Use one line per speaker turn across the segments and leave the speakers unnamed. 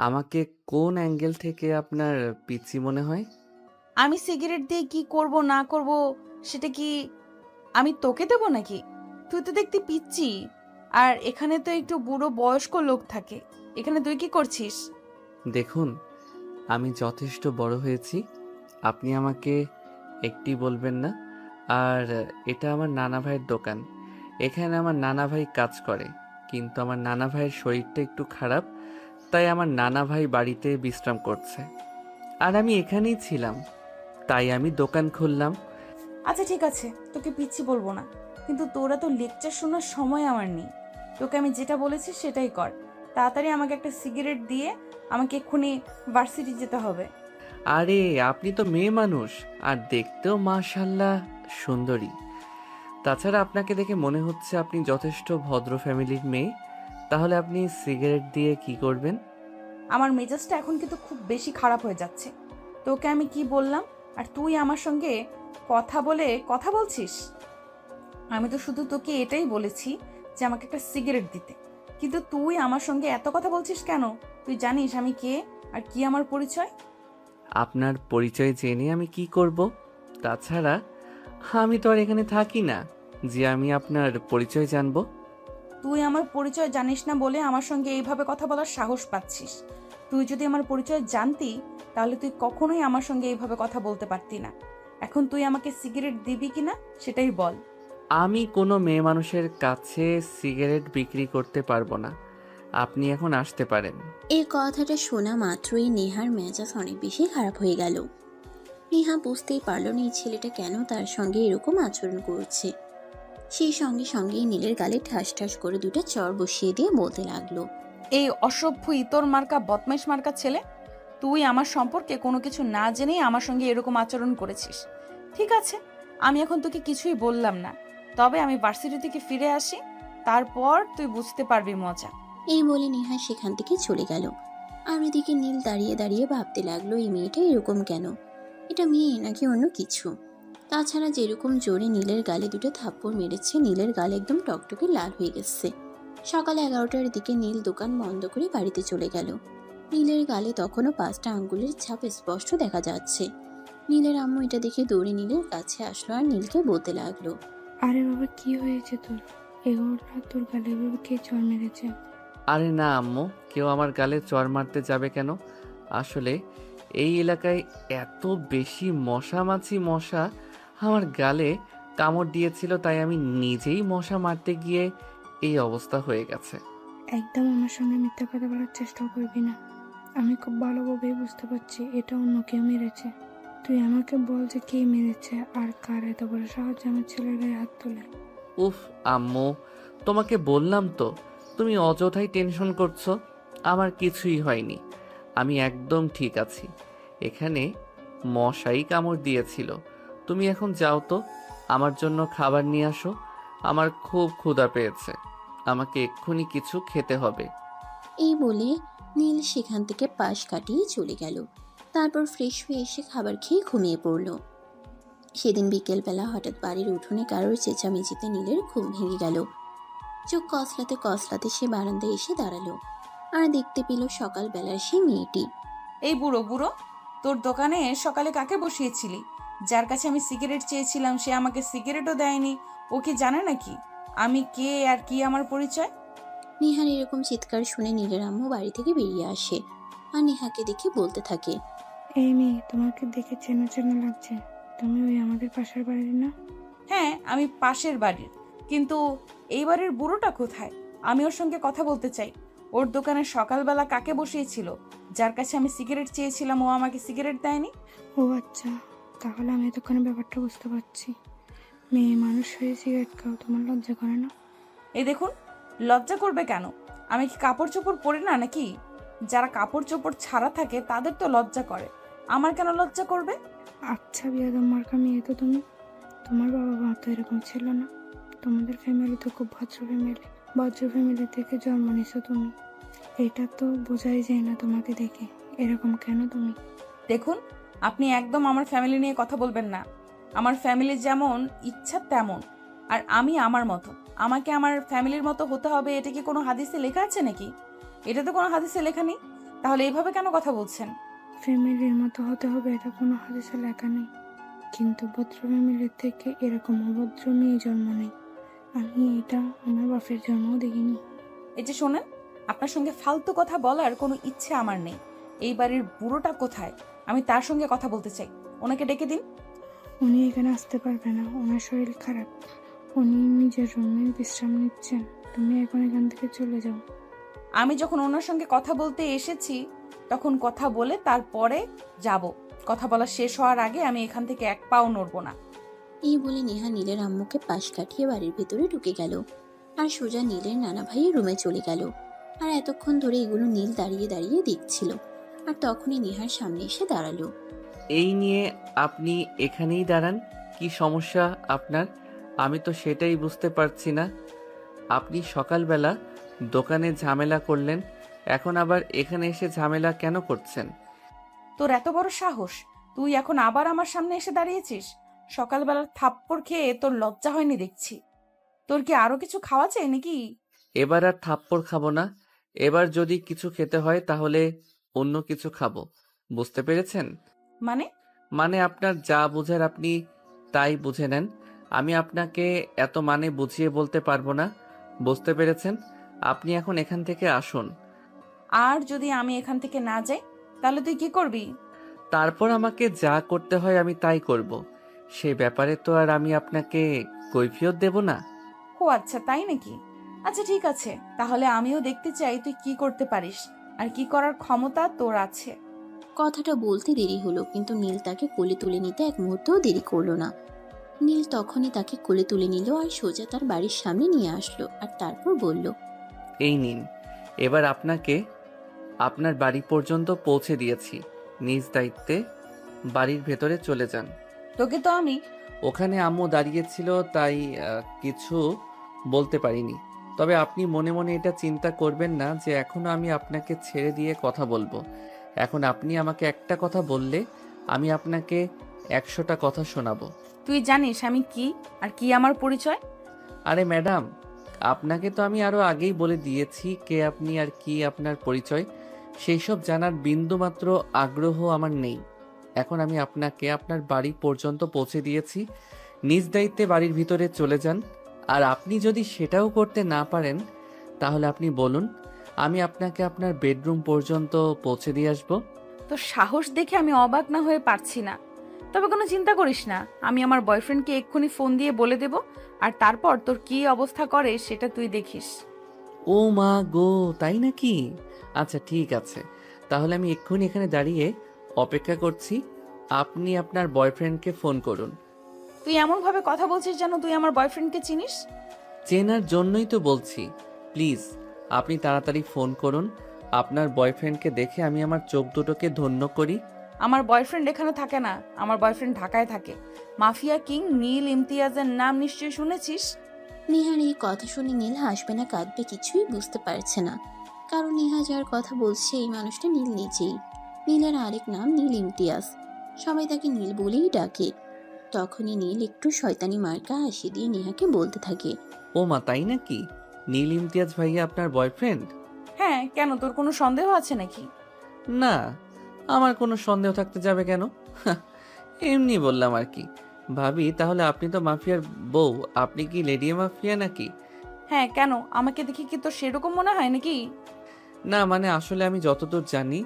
আমাকে কোন অ্যাঙ্গেল থেকে আপনার পিচ্চি মনে হয়?
আমি সিগারেট দিয়ে কি করব না করব সেটা কি আমি তোকে দেবো নাকি? তুই তো দেখতে পিচ্ছি। আর এখানে তো একটু বুড়ো বয়স্ক লোক থাকে। এখানে তুই কি করছিস?
দেখুন, আমি যথেষ্ট বড় হয়েছি। আপনি আমাকে একটি বলবেন না। আর এটা আমার নানা ভাইয়ের দোকান। এখানে আমার নানা ভাই কাজ করে। কিন্তু আমার নানা ভাইয়ের শরীরটা একটু খারাপ, তাই আমার নানা ভাই বাড়িতে বিশ্রাম করছে। আর আমি এখানেই ছিলাম, তাই আমি দোকান খুললাম।
আচ্ছা ঠিক আছে, তোকে পিচ্ছি বলবো না। কিন্তু তোরা তো লেকচার শোনার সময় আমার নেই। তোকে আমি যেটা বলেছি সেটাই কর। তাড়াতাড়ি আমাকে একটা সিগারেট দিয়ে আমাকে এক্ষুনি ভার্সিটি যেতে হবে।
আরে আপনি তো মেয়ে মানুষ, আর দেখতেও মাশাল্লাহ সুন্দরী। তাছাড়া আপনাকে দেখে মনে হচ্ছে আপনি যথেষ্ট ভদ্র ফ্যামিলির মেয়ে। তাহলে আপনি সিগারেট দিয়ে কি করবেন?
আমার মেজাজটা এখন কিন্তু খুব বেশি খারাপ হয়ে যাচ্ছে। তোকে আমি কি বললাম, আর তুই আমার সঙ্গে কথা বলে কথা বলছিস? আমি তো শুধু তোকে এটাই বলেছি যে আমাকে একটা সিগারেট দিতে, কিন্তু তুই আমার সঙ্গে এত কথা বলছিস কেন? তুই জানিস আমি কে আর কি আমার পরিচয়?
আপনার পরিচয় জেনে আমি কি করব? তাছাড়া আমি তো আর এখানে থাকি না যে আমি আপনার পরিচয় জানবো।
তুই আমার পরিচয় জানিস না বলে আমার সঙ্গে এইভাবে কথা বলার সাহস পাচ্ছিস। তুই যদি আমার পরিচয় জানতি তাহলে তুই কখনোই আমার সঙ্গে এইভাবে কথা বলতে পারতি না। এখন তুই আমাকে সিগারেট দিবি কিনা সেটাই বল।
আমি কোনো মেয়ে মানুষের কাছে সিগারেট বিক্রি করতে পারবো না। আপনি এখন আসতে পারেন।
এই কথাটা শোনা মাত্রই নেহার মেজাজ অনেক বেশি খারাপ হয়ে গেল। নেহা বুঝতেই পারল না এই ছেলেটা কেন তার সঙ্গে এরকম আচরণ করছে। সেই সঙ্গে সঙ্গেই নীলের গালে ঠাস ঠাস করে দুটো চড় বসিয়ে দিয়ে বলতে লাগলো।
এই অসভ্য ইতর মার্কা বদমাইশ মার্কা ছেলে, তুই আমার সম্পর্কে কোনো কিছু না জেনেই আমার সঙ্গে এরকম আচরণ করেছিস। ঠিক আছে, আমি এখন তোকে কিছুই বললাম না। তবে আমি ভার্সিটি থেকে ফিরে আসি, তারপর তুই বুঝতে পারবি মজা।
এই বলে নেহা সেখান থেকে চলে গেল। আর ওইদিকে নীল দাঁড়িয়ে দাঁড়িয়ে ভাবতে লাগলো এই মেয়েটা এরকম কেন, এটা মেয়ে নাকি অন্য কিছু। তাছাড়া যেরকম জোরে নীলের গালে দুটো থাপ্পড় মেরেছে, নীলের গালে একদম টকটকে লাল হয়ে গেছে। সকাল 11টার দিকে নীল দোকান বন্ধ করে বাড়িতে চলে গেল। নীলের গালে তখনও 5টা আঙ্গুলের ছাপ স্পষ্ট দেখা যাচ্ছে। নীলের আম্মু এটা দেখে দৌড়ে নীলের কাছে আসলো আর নীলকে বলতে লাগলো।
আরে বাবা, কি হয়েছে তোর? এগুলো তোর গালে এভাবে কে চড় মেরেছে?
আরে না আম্মু, কেউ আমার গালে চড় মারতে যাবে কেন? আসলে এই এলাকায় এত বেশি মশা আমার গালে কামড় দিয়েছিল, তাই আমি নিজেই মশা মারতে গিয়ে এই অবস্থা হয়ে গেছে।
একদম আমার সঙ্গে মিথ্যা কথা বলার চেষ্টাও করবি না। আমি খুব ভালোভাবেই বুঝতে পারছি এটা অন্য কেউ মেরেছে। তুই আমাকে বল যে কে মেরেছে আর কার এত বড় সাহস যে আমার ছেলের গায়ে হাত তোলে।
উফ আম্মু, তোমাকে বললাম তো, তুমি অযথাই টেনশন করছো। আমার কিছুই হয়নি, আমি একদম ঠিক আছি। এখানে মশাই কামড় দিয়েছিল। তুমি এখন যাও তো, আমার জন্য খাবার নিয়ে আসো। আমার খুব ক্ষুধা পেয়েছে, আমাকে এক্ষুনি কিছু খেতে হবে।
এই বলে নীল সেখান থেকে পাশ কাটিয়ে চলে গেল। তারপর ফ্রেশ হয়ে এসে খাবার খেয়ে ঘুমিয়ে পড়ল। সেদিন বিকেলবেলা হঠাৎ বাড়ির উঠোনে কারোর চেঁচামেচিতে নীলের ঘুম ভেঙে গেল। চোখ কসলাতে কসলাতে সে বারান্দায় এসে দাঁড়ালো আর দেখতে পেল সকালবেলার সেই মেয়েটি।
এই বুড়ো বুড়ো, তোর দোকানে সকালে কাকে বসিয়েছিলি? যার কাছে আমি সিগারেট চেয়েছিলাম সে আমাকে সিগারেটও দেয়নি। ও কি জানে নাকি আমি কে আর কি আমার পরিচয়?
নেহার এরকম চিৎকার শুনে নীলের আম্মু বাড়ি থেকে বেরিয়ে আসে আর নেহাকে দেখে বলতে থাকে।
এই মেয়ে, তোমাকে দেখে চেনা চেনা লাগছে। তুমি ওই আমাদের পাশের বাড়ির না?
হ্যাঁ, আমি পাশের বাড়ির। কিন্তু এই বাড়ির বুড়োটা কোথায়? আমি ওর সঙ্গে কথা বলতে চাই। ওর দোকানে সকালবেলা কাকে বসিয়েছিল? যার কাছে আমি সিগারেট চেয়েছিলাম ও আমাকে সিগারেট দেয়নি।
ও আচ্ছা, তাহলে আমি এতক্ষণে ব্যাপারটা বুঝতে পারছি। মেয়ে মানুষ হয়ে সিগারেট খাও, তোমার লজ্জা করে না?
এই দেখুন, লজ্জা করবে কেন? আমি কি কাপড় চোপড় পরি না নাকি? যারা কাপড় চোপড় ছাড়া থাকে তাদের তো লজ্জা করে, আমার কেন লজ্জা করবে?
আচ্ছা বিয়াদম মার্কা মেয়ে তো তুমি। তোমার বাবা মা তো এরকম ছিল না। তোমাদের ফ্যামিলি তো খুব ভদ্র ফ্যামিলি। ভদ্র ফ্যামিলি থেকে জন্ম নিছো তুমি। এটা তো বোঝাই যায় না তোমাকে দেখে। এরকম কেন তুমি?
দেখুন, আপনি একদম আমার ফ্যামিলি নিয়ে কথা বলবেন না। আমার ফ্যামিলি যেমন ইচ্ছা তেমন, আর আমি আমার মতো। আমাকে আমার ফ্যামিলির মতো হতে হবে, এটা কি কোনো হাদিসে লেখা আছে নাকি? এটা তো কোনো হাদিসে লেখা নেই। তাহলে এইভাবে কেন কথা বলছেন?
ফ্যামিলির মতো হতে হবে এটা কোনো হাদিসে লেখা নেই, কিন্তু ভদ্র ফ্যামিলির থেকে এরকম অভদ্র মেয়ে জন্ম নেই। আমি এটা আমার বাপের জন্মও দেখিনি।
এই যে শোনেন, আপনার সঙ্গে ফালতু কথা বলার কোনো ইচ্ছে আমার নেই। এই বাড়ির বুড়োটা কোথায়? আমি তার সঙ্গে কথা বলতে চাই। ওনাকে ডেকে দিন।
উনি এখানে আসতে পারবে না, ওনার শরীর খারাপ। উনি নিজের রুমে বিশ্রাম নিচ্ছেন। তুমি এখন এখান থেকে চলে যাও।
আমি যখন ওনার সঙ্গে কথা বলতে এসেছি তখন কথা বলে তারপরে যাব। কথা বলা শেষ হওয়ার আগে আমি এখান থেকে এক পাও নড়ব না।
এই বলে নেহা নীলের আম্মুকে পাশ কাটিয়ে বাড়ির ভেতরে ঢুকে গেল আর সোজা নীলের নানা ভাইয়ের রুমে চলে গেল। আর এতক্ষণ ধরে এগুলো নীল দাঁড়িয়ে দাঁড়িয়ে দেখছিল। আর তখনই নেহার সামনে এসে দাঁড়ালো।
এই নিয়ে আপনি এখানেই দাঁড়ান, কি সমস্যা আপনার? আমি তো সেটাই বুঝতে পারছি না। আপনি সকালবেলা দোকানে ঝামেলা করলেন, এখন আবার এখানে এসে ঝামেলা কেন করছেন?
তোর এত বড় সাহস, তুই এখন আবার আমার সামনে এসে দাঁড়িয়েছিস? সকালবেলার থাপ্পড় খেয়ে তোর লজ্জা হয়নি দেখছি। তোর কি আরো কিছু খাওয়া চাই নাকি?
এবার আর থাপ্পড় খাবো না। এবার যদি কিছু খেতে হয় তাহলে অন্য কিছু খাবো, বুঝতে পেরেছেন?
মানে?
মানে আপনার যা বোঝার আপনি তাই বুঝে নেন। আমি আপনাকে এত মানে বুঝিয়ে বলতে পারবো না, বুঝতে পেরেছেন? আপনি এখন এখান থেকে আসুন।
আর যদি আমি এখান থেকে না যাই তাহলে তুই কি করবি?
তারপর আমাকে যা করতে হয় আমি তাই করব। সেই ব্যাপারে তো আর আমি আপনাকে কৈফিয়ত দেব না।
ও আচ্ছা, তাই নাকি? আচ্ছা ঠিক আছে, তাহলে আমিও দেখতে চাই তুই কি করতে পারিস আর কি করার ক্ষমতা তোর আছে।
কথাটা বলতে দেরি হলো, কিন্তু নীল তাকে কোলে তুলে নিতে এক মুহূর্তও দেরি করলো না। নীল তখনই তাকে কোলে তুলে নিল আর সোজা তার বাড়ির সামনে নিয়ে আসলো। আর তারপর বলল,
এই নিন, এবার আপনাকে আপনার বাড়ি পর্যন্ত পৌঁছে দিয়েছি। নিজ দায়িত্বে বাড়ির ভেতরে চলে যান।
তোকে তো আমি
ওখানে আম্মু দাঁড়িয়েছিল তাই কিছু বলতে পারিনি। তবে আপনি মনে মনে এটা চিন্তা করবেন না যে এখনো আমি আপনাকে ছেড়ে দিয়ে কথা বলবো। এখন আপনি আমাকে একটা কথা বললে আমি আপনাকে 100টা কথা শোনাবো।
তুই জানিস আমি কি আর কি আমার পরিচয়?
আরে ম্যাডাম, আপনাকে তো আমি আরো আগেই বলে দিয়েছি কে আপনি আর কি আপনার পরিচয়। সেই সব জানার বিন্দুমাত্র আগ্রহ আমার নেই। এখন আমি আপনাকে আপনার বাড়ি পর্যন্ত পৌঁছে দিয়েছি। নিজ দায়িত্বে বাড়ির ভিতরে চলে যান। আর আপনি যদি সেটাও করতে না পারেন তাহলে আপনি বলুন, আমি আপনাকে আপনার বেডরুম পর্যন্ত পৌঁছে দিয়ে আসবো।
তোর সাহস দেখে আমি অবাক না হয়ে পারছি না। তবে কোনো চিন্তা করিস না, আমি আমার বয়ফ্রেন্ডকে এক্ষুনি ফোন দিয়ে বলে দেব, আর তারপর তোর কি অবস্থা করে সেটা তুই দেখিস।
ও মা গো, তাই নাকি? আচ্ছা ঠিক আছে, তাহলে আমি এক্ষুনি এখানে দাঁড়িয়ে অপেক্ষা করছি। আপনি আপনার বয়ফ্রেন্ডকে ফোন করুন।
তুই এমন ভাবে কথা বলছিস যেন তুই আমার বয়ফ্রেন্ডকে চিনিস।
চেনার জন্যই তো বলছি। প্লিজ আপনি তাড়াতাড়ি ফোন করুন। আপনার বয়ফ্রেন্ডকে দেখে আমি আমার চোখ দুটোকে ধন্য করি।
আমার বয়ফ্রেন্ড এখানে থাকে না, আমার বয়ফ্রেন্ড ঢাকায় থাকে। মাফিয়া কিং নীল ইমতিয়াজের নাম নিশ্চয়ই শুনেছিস।
নেহার এই কথা শুনে নীল হাসবে না কাঁদবে কিছুই বুঝতে পারছে না। কারণ নেহা যার কথা বলছে এই মানুষটা নীল নিজেই। নীলের আরেক নাম নীল ইমতিয়াজ। সবাই তাকে নীল বলেই ডাকে। তখনই নীল একটু শয়তানি মার্কা হাসি দিয়ে নেহাকে বলতে থাকে,
ও মা, তাই নাকি? নীল ইমতিয়াজ ভাইয়া আপনার বয়ফ্রেন্ড?
হ্যাঁ, কেন তোর কোনো সন্দেহ আছে নাকি?
না, আমার কোনো সন্দেহ থাকতে যাবে কেন? এমনি বললাম আর কি। ভাবি, তাহলে আপনি তো মাফিয়ার বউ, আপনি কি লেডি মাফিয়া নাকি?
হ্যাঁ, কেন? আমাকে দেখে কি তোর সেরকম মনে হয় নাকি?
না মানে আসলে আমি যতদূর জানি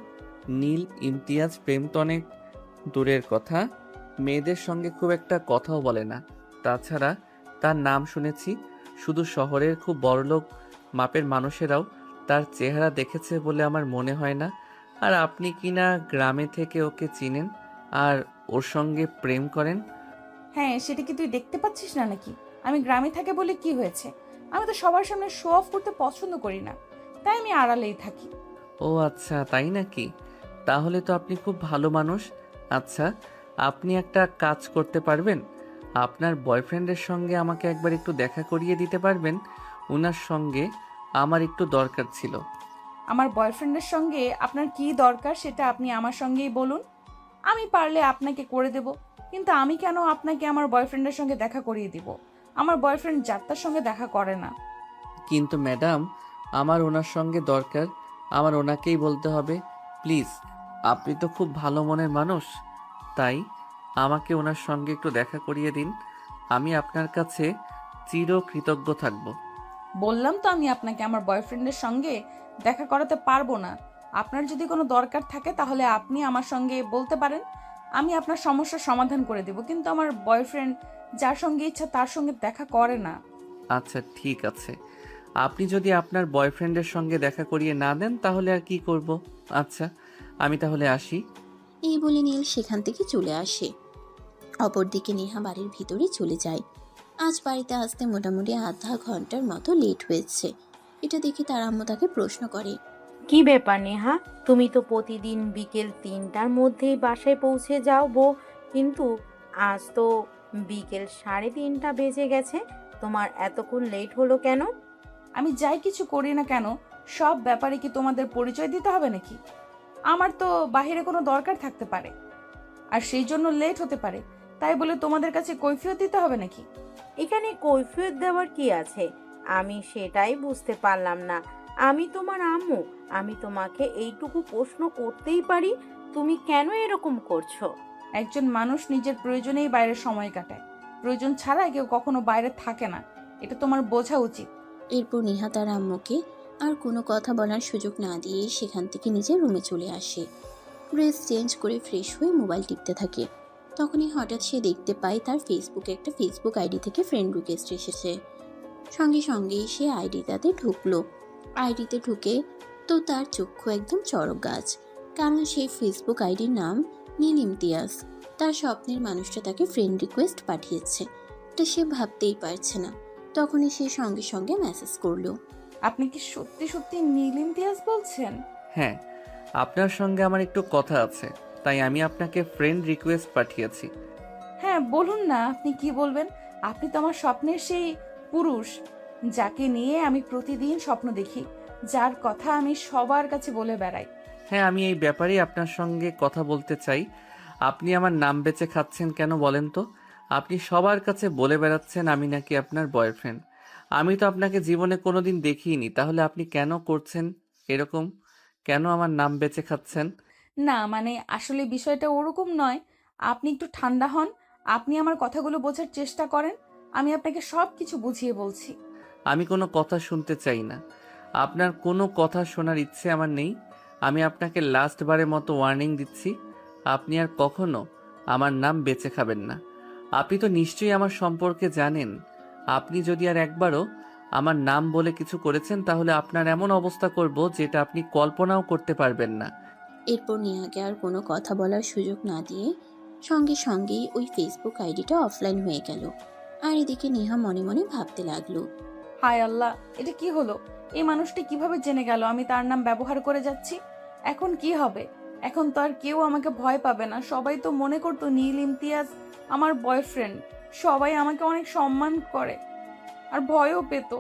নীল ইমতিয়াজ প্রেম তো অনেক দূরের কথা, মেয়েদের সঙ্গে খুব একটা কথাও বলে না। তাছাড়া তার নাম শুনেছি শুধু শহরের খুব বড়লোক মাপের মানুষেরাও তার চেহারা দেখেছে বলে আমার মনে হয় না। আর আপনি কিনা গ্রামে থেকে ওকে চিনেন আর ওর সঙ্গে প্রেম করেন?
হ্যাঁ, সেটা কি তুই দেখতে পাচ্ছিস না নাকি? আমি গ্রামে থাকে বলে কি হয়েছে? আমি তো সবার সামনে শো অফ করতে পছন্দ করি না, তাই আমি আড়ালেই থাকি।
ও আচ্ছা, তাই নাকি? তাহলে তো আপনি খুব ভালো মানুষ। আচ্ছা, আপনি একটা কাজ করতে পারবেন? আপনার বয়ফ্রেন্ডের সঙ্গে আমাকে একবার একটু দেখা করিয়ে দিতে পারবেন? ওনার সঙ্গে আমার একটু দরকার ছিল।
আমার বয়ফ্রেন্ডের সঙ্গে আপনার কি দরকার সেটা আপনি আমার সঙ্গেই বলুন। আমি পারলে আপনাকে করে দেব, কিন্তু আমি কেন আপনাকে আমার বয়ফ্রেন্ডের সঙ্গে দেখা করিয়ে দিব? আমার বয়ফ্রেন্ড যাত্রার সঙ্গে দেখা করে না।
কিন্তু ম্যাডাম, আমার ওনার সঙ্গে দরকার, আমার ওনাকেই বলতে হবে। প্লিজ, আপনি তো খুব ভালো মনের মানুষ, তাই আমাকে ওনার সঙ্গে একটু দেখা করিয়ে দিন। আমি আপনার কাছে চিরকৃতজ্ঞ থাকব।
বললাম তো আমি আপনাকে আমার বয়ফ্রেন্ডের সঙ্গে দেখা করাতে পারবো না। আপনার যদি কোনো দরকার থাকে তাহলে আপনি আমার সঙ্গে বলতে পারেন, আমি আপনার সমস্যার সমাধান করে দেব, কিন্তু আমার বয়ফ্রেন্ড যার সঙ্গে ইচ্ছা তার সঙ্গে দেখা করে না।
আচ্ছা ঠিক আছে, আপনি যদি আপনার বয়ফ্রেন্ডের সঙ্গে দেখা করিয়ে না দেন তাহলে আর কি করব। আচ্ছা, আমি তাহলে আসি।
এই বলে নীল সেখান থেকে চলে আসে। অপরদিকে নেহা বাড়ির ভিতরে চলে যায়। আজ বাড়িতে আসতে মোটামুটি আধা ঘন্টার মতো লেট হয়েছে। এটা দেখে তার আম্মু তাকে প্রশ্ন করে।
কি ব্যাপার নেহা, তুমি তো প্রতিদিন বিকেল 3টার মধ্যেই বাসায় পৌঁছে যাও কিন্তু আজ তো বিকেল 3:30 বেজে গেছে, তোমার এতক্ষণ লেট হলো কেন?
আমি যাই কিছু করি না কেন, সব ব্যাপারে কি তোমাদের পরিচয় দিতে হবে নাকি? আমার তো বাইরে কোনো দরকার থাকতে পারে, আর সেই জন্য লেট হতে পারে, তাই বলে তোমাদের কাছে কৈফিয়ত দিতে হবে নাকি?
এখানে কৈফিয়ত দেওয়ার কি আছে? আমি সেটাই বুঝতে পারলাম না। আমি তোমার আম্মু, আমি তোমাকে এইটুকু প্রশ্ন করতেই পারি, তুমি কেন এরকম করছো?
একজন মানুষ নিজের প্রয়োজনেই বাইরে সময় কাটায়, প্রয়োজন ছাড়া কেউ কখনো বাইরে থাকে না, এটা তোমার বোঝা উচিত।
এরপর নেহা তার আম্মুকে আর কোনো কথা বলার সুযোগ না দিয়ে সেখান থেকে নিজের রুমে চলে আসে। ড্রেস চেঞ্জ করে ফ্রেশ হয়ে মোবাইল টিপতে থাকে। তখনই হঠাৎ সে দেখতে পায় তার ফেসবুকে একটা ফেসবুক আইডি থেকে ফ্রেন্ড রিকোয়েস্ট এসেছে। সঙ্গে সঙ্গেই সে আইডিটাতে ঢুকলো। আইডিতে ঢুকে তো তার চক্ষু একদম চড়ক গাছ, কারণ সেই ফেসবুক আইডির নাম নীল ইমতিয়াজ। তার স্বপ্নের মানুষটা তাকে ফ্রেন্ড রিকোয়েস্ট পাঠিয়েছে, এটা সে ভাবতেই পারছে না। তখনই সে সঙ্গে সঙ্গে মেসেজ করলো।
আপনি কি সত্যি সত্যি নীল ইমতিয়াজ বলছেন?
হ্যাঁ, আপনার সঙ্গে আমার একটু কথা আছে, তাই আমি আপনাকে ফ্রেন্ড রিকোয়েস্ট পাঠিয়েছি।
হ্যাঁ বলুন না, আপনি কি বলবেন? আপনি তো আমার স্বপ্নের সেই পুরুষ, যাকে নিয়ে আমি প্রতিদিন স্বপ্ন দেখি, যার কথা আমি সবার কাছে বলে বেড়াই।
হ্যাঁ, আমি এই ব্যাপারেই আপনার সঙ্গে কথা বলতে চাই। আপনি আমার নাম বেচে খাচ্ছেন কেন বলেন তো? আপনি সবার কাছে বলে বেড়াচ্ছেন আমি নাকি আপনার বয়ফ্রেন্ড। আমি তো আপনাকে জীবনে কোনোদিন দেখিনি, তাহলে আপনি কেন করছেন এরকম? কেন আমার নাম বেচে খাচ্ছেন?
না মানে আসলে বিষয়টা ওরকম নয়, আপনি একটু ঠান্ডা হন, আপনি আমার কথাগুলো বোঝার চেষ্টা করেন, আমি আপনাকে সব কিছু বুঝিয়ে বলছি।
আমি কোনো কথা শুনতে চাই না। আপনার কোনো কথা শোনার ইচ্ছে আমার নেই। আমি আপনাকে লাস্ট বারের মতো ওয়ার্নিং দিচ্ছি, আপনি আর কখনো আমার নাম বেচে খাবেন না। আপনি তো নিশ্চয়ই আমার সম্পর্কে জানেন। আপনি যদি আর একবারও আমার নাম বলে কিছু করেছেন তাহলে আপনার এমন অবস্থা করব যেটা আপনি কল্পনাও করতে পারবেন না।
এরপর নেহাকে আর কোনো কথা বলার সুযোগ না দিয়ে সঙ্গে সঙ্গেই ওই ফেসবুক আইডিটা অফলাইন হয়ে গেল। আর এদিকে নেহা মনে মনে ভাবতে লাগলো।
হায় আল্লাহ, এটা কি হলো? এই মানুষটি কিভাবে জেনে গেল আমি তার নাম ব্যবহার করে যাচ্ছি? এখন কি হবে? এখন তো আর কেউ আমাকে ভয় পাবে না, সবাই তো মনে করতো নীল ইমতিয়াজ আমার বয়ফ্রেন্ড, সবাই আমাকে অনেক সম্মান করে আর ভয়ও পেত।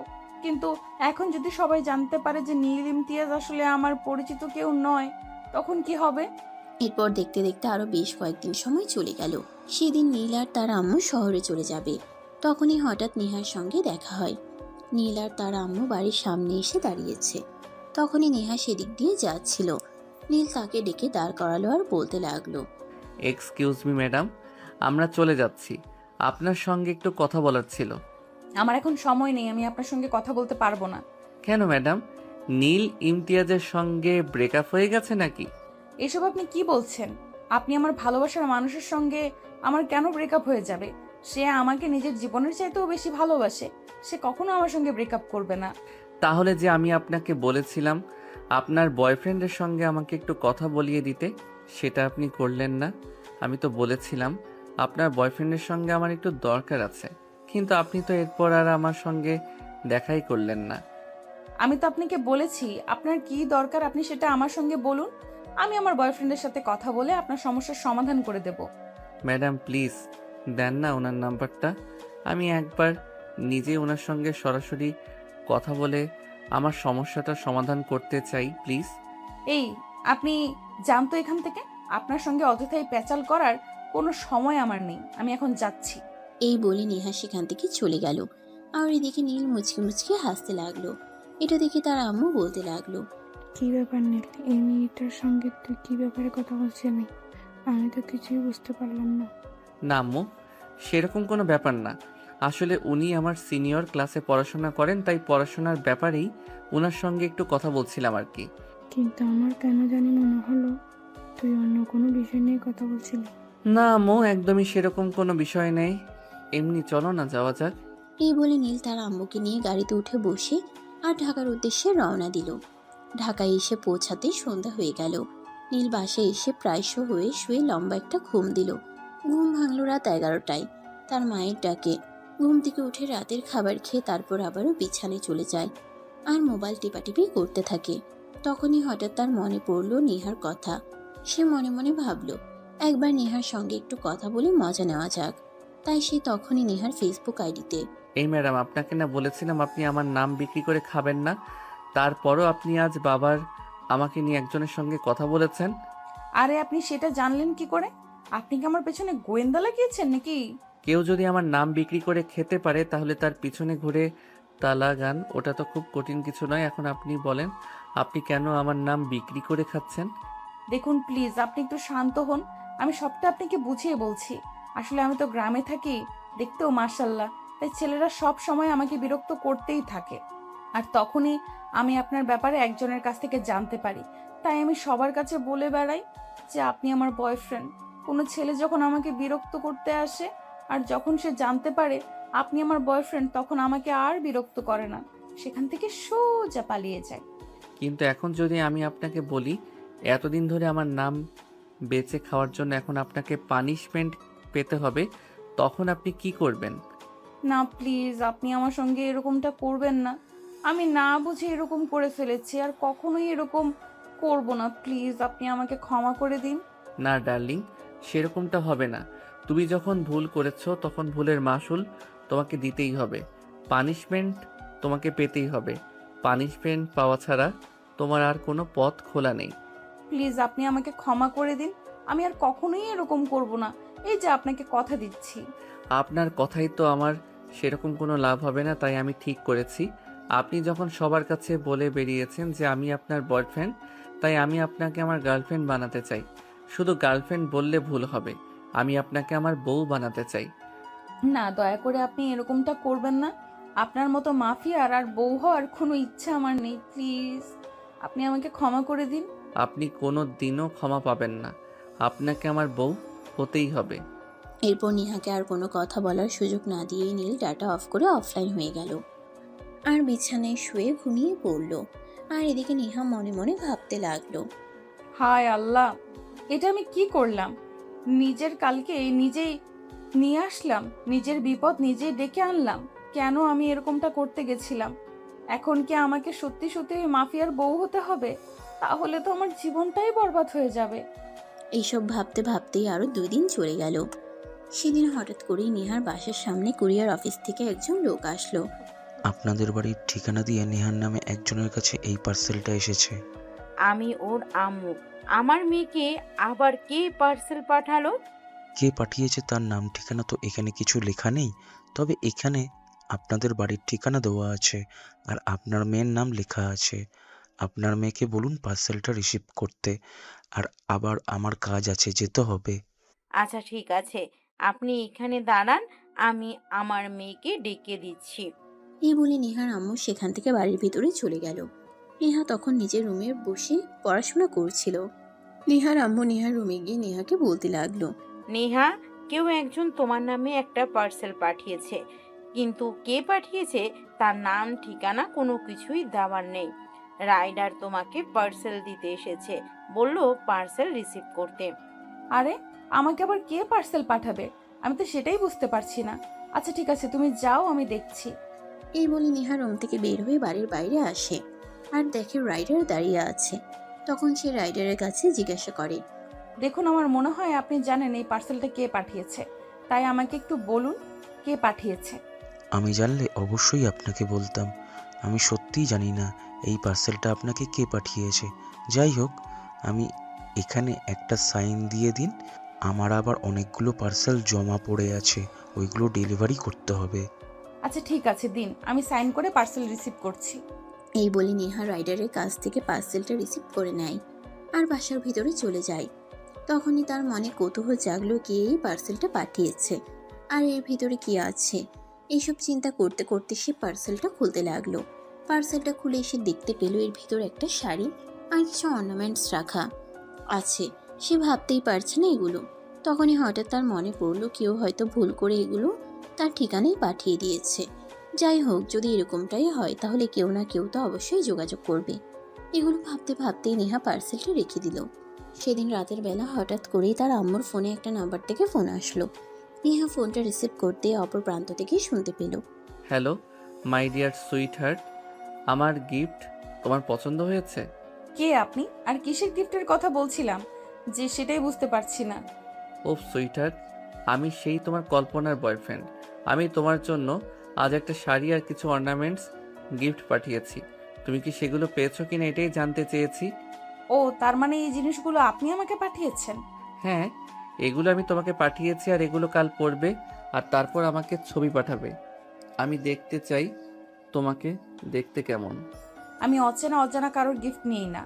কিন্তু এখন যদি সবাই জানতে পারে যে নীল ইমতিয়াজ আসলে আমার পরিচিত কেউ নয়, তখন কি হবে?
এরপর দেখতে দেখতে আরো বেশ কয়েকদিন সময় চলে গেল। সেদিন নীল আর তার আম্মু শহরে চলে যাবে। তখনই হঠাৎ নেহার সঙ্গে দেখা হয়। নীল আর তার আম্মু বাড়ির সামনে এসে দাঁড়িয়েছে। তখনই নেহা সেদিক দিয়ে যাচ্ছিল। নীল তাকে ডেকে দাঁড় করালো আর বলতে লাগলো।
এক্সকিউজ মি ম্যাডাম, আমরা চলে যাচ্ছি। আপনার সঙ্গে একটু কথা বলার ছিল।
আমার এখন সময় নেই, আমি আপনার সঙ্গে কথা বলতে পারবো না।
কেন ম্যাডাম, নীল ইমতিয়াজের সঙ্গে ব্রেকআপ হয়ে গেছে নাকি?
এসব আপনি কি বলছেন? আপনি আমার ভালোবাসার মানুষের সঙ্গে আমার কেন ব্রেকআপ হয়ে যাবে? সে আমাকে নিজের জীবনের চাইতেও বেশি ভালোবাসে, সে কখনো আমার সঙ্গে ব্রেকআপ করবে না।
তাহলে যে আমি আপনাকে বলেছিলাম আপনার বয়ফ্রেন্ডের সঙ্গে আমাকে একটু কথা বলিয়ে দিতে, সেটা আপনি করলেন না। আমি তো বলেছিলাম আপনার বয়ফ্রেন্ডের সঙ্গে আমার একটু দরকার আছে, কিন্তু আপনি তো এরপর আর আমার সঙ্গে দেখাই করলেন না।
আমি তো আপনাকে বলেছি আপনার কি দরকার আপনি সেটা আমার সঙ্গে বলুন, আমি আমার বয়ফ্রেন্ডের সাথে কথা বলে আপনার সমস্যার সমাধান করে দেব।
ম্যাডাম প্লিজ দেন না ওনার নাম্বারটা। আমি একবার নিজে ওনার সঙ্গে সরাসরি কথা বলে আমার সমস্যাটার সমাধান করতে চাই, প্লিজ।
এই আপনি জানতো এখান থেকে, আপনার সঙ্গে অযথাই পেঁচাল করার কোনো সময় আমার নেই, আমি এখন যাচ্ছি।
এই বলে নেহা সেখান থেকে চলে গেল। আর এদিকে নীল মুচকি মুচকি হাসতে লাগলো। এটা দেখে তার আম্মু বলতে লাগলো।
কি ব্যাপার নীল, এই মেয়েটার সঙ্গে তুই কি ব্যাপারে কথা বলছিলি? আমি তো কিছুই বুঝতে পারলাম না।
না আম্মু, সেরকম কোনো ব্যাপার না। আসলে উনি আমার সিনিয়র, ক্লাসে পড়াশোনা করেন, তাই পড়াশোনার ব্যাপারেই ওনার সঙ্গে একটু কথা বলছিলাম আর কি।
কিন্তু আমার কেন জানি মনে হলো তুই অন্য কোনো বিষয় নিয়ে কথা বলছিলি।
না আম্মু, একদমই সেরকম কোনো বিষয় নেই। এমনি চলো না যাওয়া যাক।
এই বলে নীল তার আম্মুকে নিয়ে গাড়িতে উঠে বসে আর ঢাকার উদ্দেশ্যে রওনা দিল। ঢাকায় এসে পৌঁছাতেই সন্ধ্যা হয়ে গেল। নীল বাসে এসে প্রায়শ হয়ে শুয়ে লম্বা একটা ঘুম দিল। ঘুম ভাঙল রাত 11টায় তার মায়ের ডাকে। ঘুম থেকে উঠে রাতের খাবার খেয়ে তারপর আবারও বিছানায় চলে যায় আর মোবাইল টিপাটিপি করতে থাকে। তখনই হঠাৎ তার মনে পড়ল নেহার কথা। সে মনে মনে ভাবল একবার নেহার সঙ্গে একটু কথা বলে মজা নেওয়া যাক। তাই সে তখনই নেহার ফেসবুক আইডিতে
এই ম্যাডাম, আপনাকে না বলেছিলাম আপনি আমার নাম বিক্রি করে খাবেন না? তারপরও আপনি আজ বাবার আমাকে নিয়ে একজনের সঙ্গে কথা বলেছেন।
আরে আপনি সেটা জানলেন কি করে? আপনি কি আমার পেছনে গোয়েন্দা লাগিয়েছেন নাকি?
কেউ যদি আমার নাম বিক্রি করে খেতে পারে তাহলে তার পিছনে ঘুরে তালা গান, ওটা তো খুব কঠিন কিছু নয়। এখন আপনি বলেন, আপনি কেন আমার নাম বিক্রি করে খাচ্ছেন?
দেখুন প্লিজ, আপনি একটু শান্ত হন। আমি সবটা আপনাকে বুঝিয়ে বলছি। আসলে আমি তো গ্রামে থাকি, দেখতেও মাশাল্লাহ, তাই ছেলেরা সব সময় আমাকে বিরক্ত করতেই থাকে। আর তখনই আমি আপনার ব্যাপারে একজনের কাছ থেকে জানতে পারি, তাই আমি সবার কাছে বলে বেড়াই যে আপনি আমার বয়ফ্রেন্ড। কোনো ছেলে যখন আমাকে বিরক্ত করতে আসে আর যখন সে জানতে পারে আপনি আমার বয়ফ্রেন্ড, তখন আমাকে আর বিরক্ত করে না, সেখান থেকে সোজা পালিয়ে যায়।
কিন্তু এখন যদি আমি আপনাকে বলি এতদিন ধরে আমার নাম বেঁচে খাওয়ার জন্য এখন আপনাকে পানিশমেন্ট পেতে হবে, তখন আপনি কি করবেন?
না প্লিজ, আপনি আমার সঙ্গে এরকমটা করবেন না। আমি না বুঝে এরকম করে ফেলেছি, আর কখনোই এরকম করব না। প্লিজ আপনি আমাকে ক্ষমা করে দিন।
না ডার্লিং, সেরকমটা হবে না। তুমি যখন ভুল করেছো তখন ভুলের মাসুল তোমাকে দিতেই হবে। পানিশমেন্ট তোমাকে পেতেই হবে। পানিশমেন্ট পাওয়া ছাড়া তোমার আর কোনো পথ খোলা নেই।
প্লিজ আপনি আমাকে ক্ষমা করে দিন। আমি আর কখনোই এরকম করব না, এই যে আপনাকে কথা দিচ্ছি।
আপনার কথাই তো আমার সেরকম কোনো লাভ হবে না, তাই আমি ঠিক করেছি। আপনি যখন সবার কাছে বলে বেরিয়েছেন যে আমি আপনার বয়ফ্রেন্ড, তাই আমি আপনাকে আমার গার্লফ্রেন্ড বানাতে চাই। শুধু গার্লফ্রেন্ড বললে ভুল হবে, আমি আপনাকে আমার বউ বানাতে চাই।
না, দয়া করে আপনি এরকমটা করবেন না। আপনার মতো মাফিয়ার আর বউ হওয়ার কোনো ইচ্ছা আমার নেই। প্লিজ আপনি আমাকে ক্ষমা করে দিন।
আপনি কোনো দিনও ক্ষমা পাবেন না। আপনাকে আমার বউ হতেই হবে।
এরপর নেহাকে আর কোনো কথা বলার সুযোগ না দিয়ে নীল ডাটা অফ করে অফলাইন হয়ে গেল আর বিছানায় শুয়ে ঘুমিয়ে পড়ল। আর এদিকে নেহা মনে মনে ভাবতে লাগলো,
হায় আল্লাহ, এটা আমি কি করলাম? নিজের কালকে নিজেই নিয়ে আসলাম, নিজের বিপদ নিজেই ডেকে আনলাম। কেন আমি এরকমটা করতে গেছিলাম? এখন কি আমাকে সত্যি সত্যি ওই মাফিয়ার বউ হতে হবে? তাহলে তো আমার জীবনটাই বরবাদ হয়ে যাবে।
এইসব ভাবতে ভাবতেই আরো 2 দিন চলে গেল। সেদিন হঠাৎ করেই নেহার বাসার সামনে কুরিয়ার অফিস থেকে একজন লোক আসলো।
আপনাদের বাড়ির ঠিকানা দিয়ে নেহার নামে একজনের কাছে এই পার্সেলটা এসেছে।
আমি ওর আম্মু। আমার মেয়েকে আবার কে পার্সেল পাঠালো?
কে পাঠিয়েছে তার নাম ঠিকানা তো এখানে কিছু লেখা নেই, তবে এখানে আপনাদের বাড়ির ঠিকানা দেওয়া আছে আর আপনার মেয়ের নাম লেখা আছে। আপনার মেয়েকে বলুন পার্সেলটা রিসিভ করতে, আর আবার আমার কাজ আছে, যেতে হবে।
আচ্ছা ঠিক আছে, আপনি এখানে দাঁড়ান, আমি আমার মেয়েকে ডেকে দিচ্ছি।
এই বলে নেহার আম্মু সেখান থেকে বাড়ির ভিতরে চলে গেল। নেহা তখন নিজের রুমে বসে পড়াশোনা করছিল। নেহার আম্মু নেহার রুমে গিয়ে নেহাকে বলতে লাগলো,
নেহা, কেউ একজন তোমার নামে একটা পার্সেল পাঠিয়েছে, কিন্তু কে পাঠিয়েছে তার নাম ঠিকানা কোনো কিছুই দেওয়ার নেই। রাইডার তোমাকে পার্সেল দিতে এসেছে, বললো পার্সেল রিসিভ করতে।
আরে আমাকে আবার কে পার্সেল পাঠাবে? আমি তো সেটাই বুঝতে পারছি না। আচ্ছা ঠিক আছে, তুমি যাও, আমি দেখছি।
এই বলে নেহা রুম থেকে বের হয়ে বাড়ির বাইরে আসে আর দেখে রাইডার দাঁড়িয়ে আছে। তখন সে রাইডারের কাছে জিজ্ঞাসা করে,
দেখুন, আমার মনে হয় আপনি জানেন এই পার্সেলটা কে পাঠিয়েছে, তাই আমাকে একটু বলুন কে পাঠিয়েছে।
আমি জানলে অবশ্যই আপনাকে বলতাম। আমি সত্যিই জানি না এই পার্সেলটা আপনাকে কে পাঠিয়েছে। যাই হোক, আমি এখানে একটা সাইন দিয়ে দিন। আমার আবার অনেকগুলো পার্সেল জমা পড়ে আছে, ওইগুলো ডেলিভারি করতে হবে।
আচ্ছা ঠিক আছে, দিন, আমি সাইন করে পার্সেল রিসিভ করছি।
এই বলে নেহা রাইডারের কাছ থেকে পার্সেলটা রিসিভ করে নেয় আর বাসার ভিতরে চলে যায়। তখনই তার মনে কৌতূহল জাগলো, কে এই পার্সেলটা পাঠিয়েছে আর এর ভিতরে কি আছে। এইসব চিন্তা করতে করতে সে পার্সেলটা খুলতে লাগলো। পার্সেলটা খুলে এসে দেখতে পেল এর ভিতর একটা শাড়ি আর কিছু অর্নামেন্টস রাখা আছে। সে ভাবতেই পারছে না এগুলো। তখনই হঠাৎ তার মনে পড়লো কেউ হয়তো ভুল করে এগুলো তার ঠিকানায় পাঠিয়ে দিয়েছে। যাই হোক, যদি এরকমটাই হয় তাহলে কেউ না কেউ তো অবশ্যই যোগাযোগ করবে। এগুলো ভাবতে ভাবতেই নেহা পার্সেলটা রেখে দিল। সেদিন রাতের বেলা হঠাৎ করেই তার আম্মুর ফোনে একটা নাম্বার থেকে ফোন আসলো। নেহা ফোনটা রিসিভ করতে অপর প্রান্ত থেকেই শুনতে পেল।
Hello my dear sweet heart, আমার গিফট তোমার পছন্দ হয়েছে?
কে আপনি আর কিসের গিফটের কথা বলছিলাম যে সেটাই বুঝতে পারছি না।
ও সুইট হার্ট, আমি সেই তোমার কল্পনার বয়ফ্রেন্ড। আমি তোমার জন্য আজ একটা শাড়ি আর কিছু অর্নামেন্টস গিফট পাঠিয়েছি। তুমি কি সেগুলো পেয়েছো কিনা এটাই জানতে চেয়েছি।
ও, তার মানে এই জিনিসগুলো আপনি আমাকে পাঠিয়েছেন?
হ্যাঁ, এগুলো আমি তোমাকে পাঠিয়েছি আর এগুলো কাল পড়বে আর তারপর আমাকে ছবি পাঠাবে। আমি দেখতে চাই তোমাকে দেখতে কেমন।
আমি অচেনা অজানা কারোর গিফট নিই না।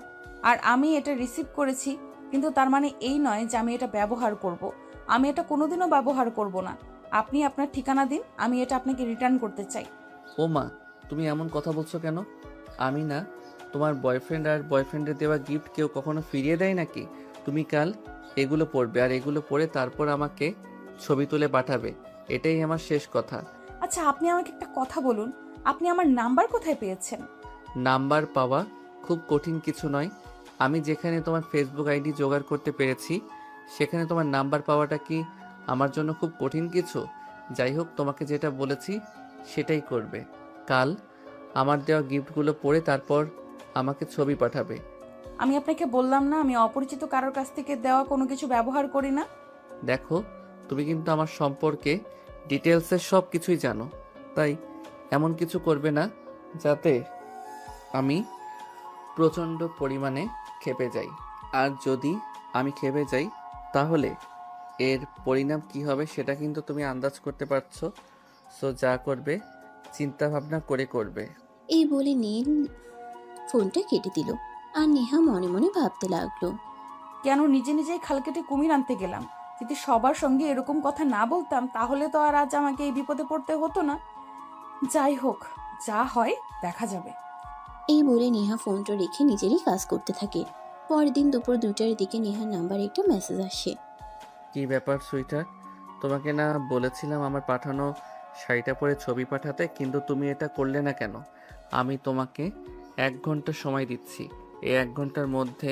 আর আমি এটা রিসিভ করেছি, কিন্তু তার মানে এই নয় যে আমি এটা ব্যবহার করব। আমি এটা কোনোদিনও ব্যবহার করব না। আপনি আপনার ঠিকানা দিন, আমি এটা আপনাকে রিটার্ন করতে চাই।
ও মা, তুমি এমন কথা বলছো কেন? আমি না তোমার বয়ফ্রেন্ড, আর বয়ফ্রেন্ডের দেওয়া গিফট কেউ কখনো ফিরিয়ে দেয় নাকি? তুমি কাল এগুলো পড়বে আর এগুলো পড়ে তারপর আমাকে ছবি তুলে পাঠাবে। এটাই আমার শেষ কথা।
আচ্ছা, আপনি আমাকে একটা কথা বলুন, আপনি আমার নাম্বার কোথায় পেয়েছেন?
নাম্বার পাওয়া খুব কঠিন কিছু নয়। আমি যেখানে তোমার ফেসবুক আইডি জোগাড় করতে পেরেছি সেখানে তোমার নাম্বার পাওয়াটা কি আমার জন্য খুব কঠিন কিছু? যাই হোক, তোমাকে যেটা বলেছি সেটাই করবে। কাল আমার দেওয়া গিফটগুলো পড়ে তারপর আমাকে ছবি পাঠাবে।
আমি আপনাকে বললাম না আমি অপরিচিত কারোর কাছ থেকে দেওয়া কোনো কিছু ব্যবহার করি না।
দেখো, তুমি কিন্তু আমার সম্পর্কে ডিটেলসের সব কিছুই জানো, তাই এমন কিছু করবে না যাতে আমি প্রচণ্ড পরিমাণে ক্ষেপে যাই। আর যদি আমি ক্ষেপে যাই তাহলে এর পরিণাম কি হবে সেটা কিন্তু তুমি আন্দাজ করতে পারছো। সো যা করবে চিন্তা ভাবনা করে করবে।
এই বলে নীল ফোনটা কেটে দিল আর নেহা মনে মনে ভাবতে লাগলো।
কেন নিজে নিজেই খাল কেটে কুমির আনতে গেলাম? যদি সবার সঙ্গে এরকম কথা না বলতাম তাহলে তো আর আজ আমাকে এই বিপদে পড়তে হতো না। যাই হোক, যা হয় দেখা যাবে।
এই বলে নেহা ফোনটা রেখে নিজেরই কাজ করতে থাকে। পরের দিন দুপুর 2টার দিকে নেহার নাম্বারে একটা মেসেজ আসে।
কি ব্যাপার সুইটার, তোমাকে না বলেছিলাম আমার পাঠানো শাড়িটা পরে ছবি পাঠাতে, কিন্তু তুমি এটা করলে না কেন? আমি তোমাকে 1 ঘন্টা সময় দিচ্ছি, এই 1 ঘন্টার মধ্যে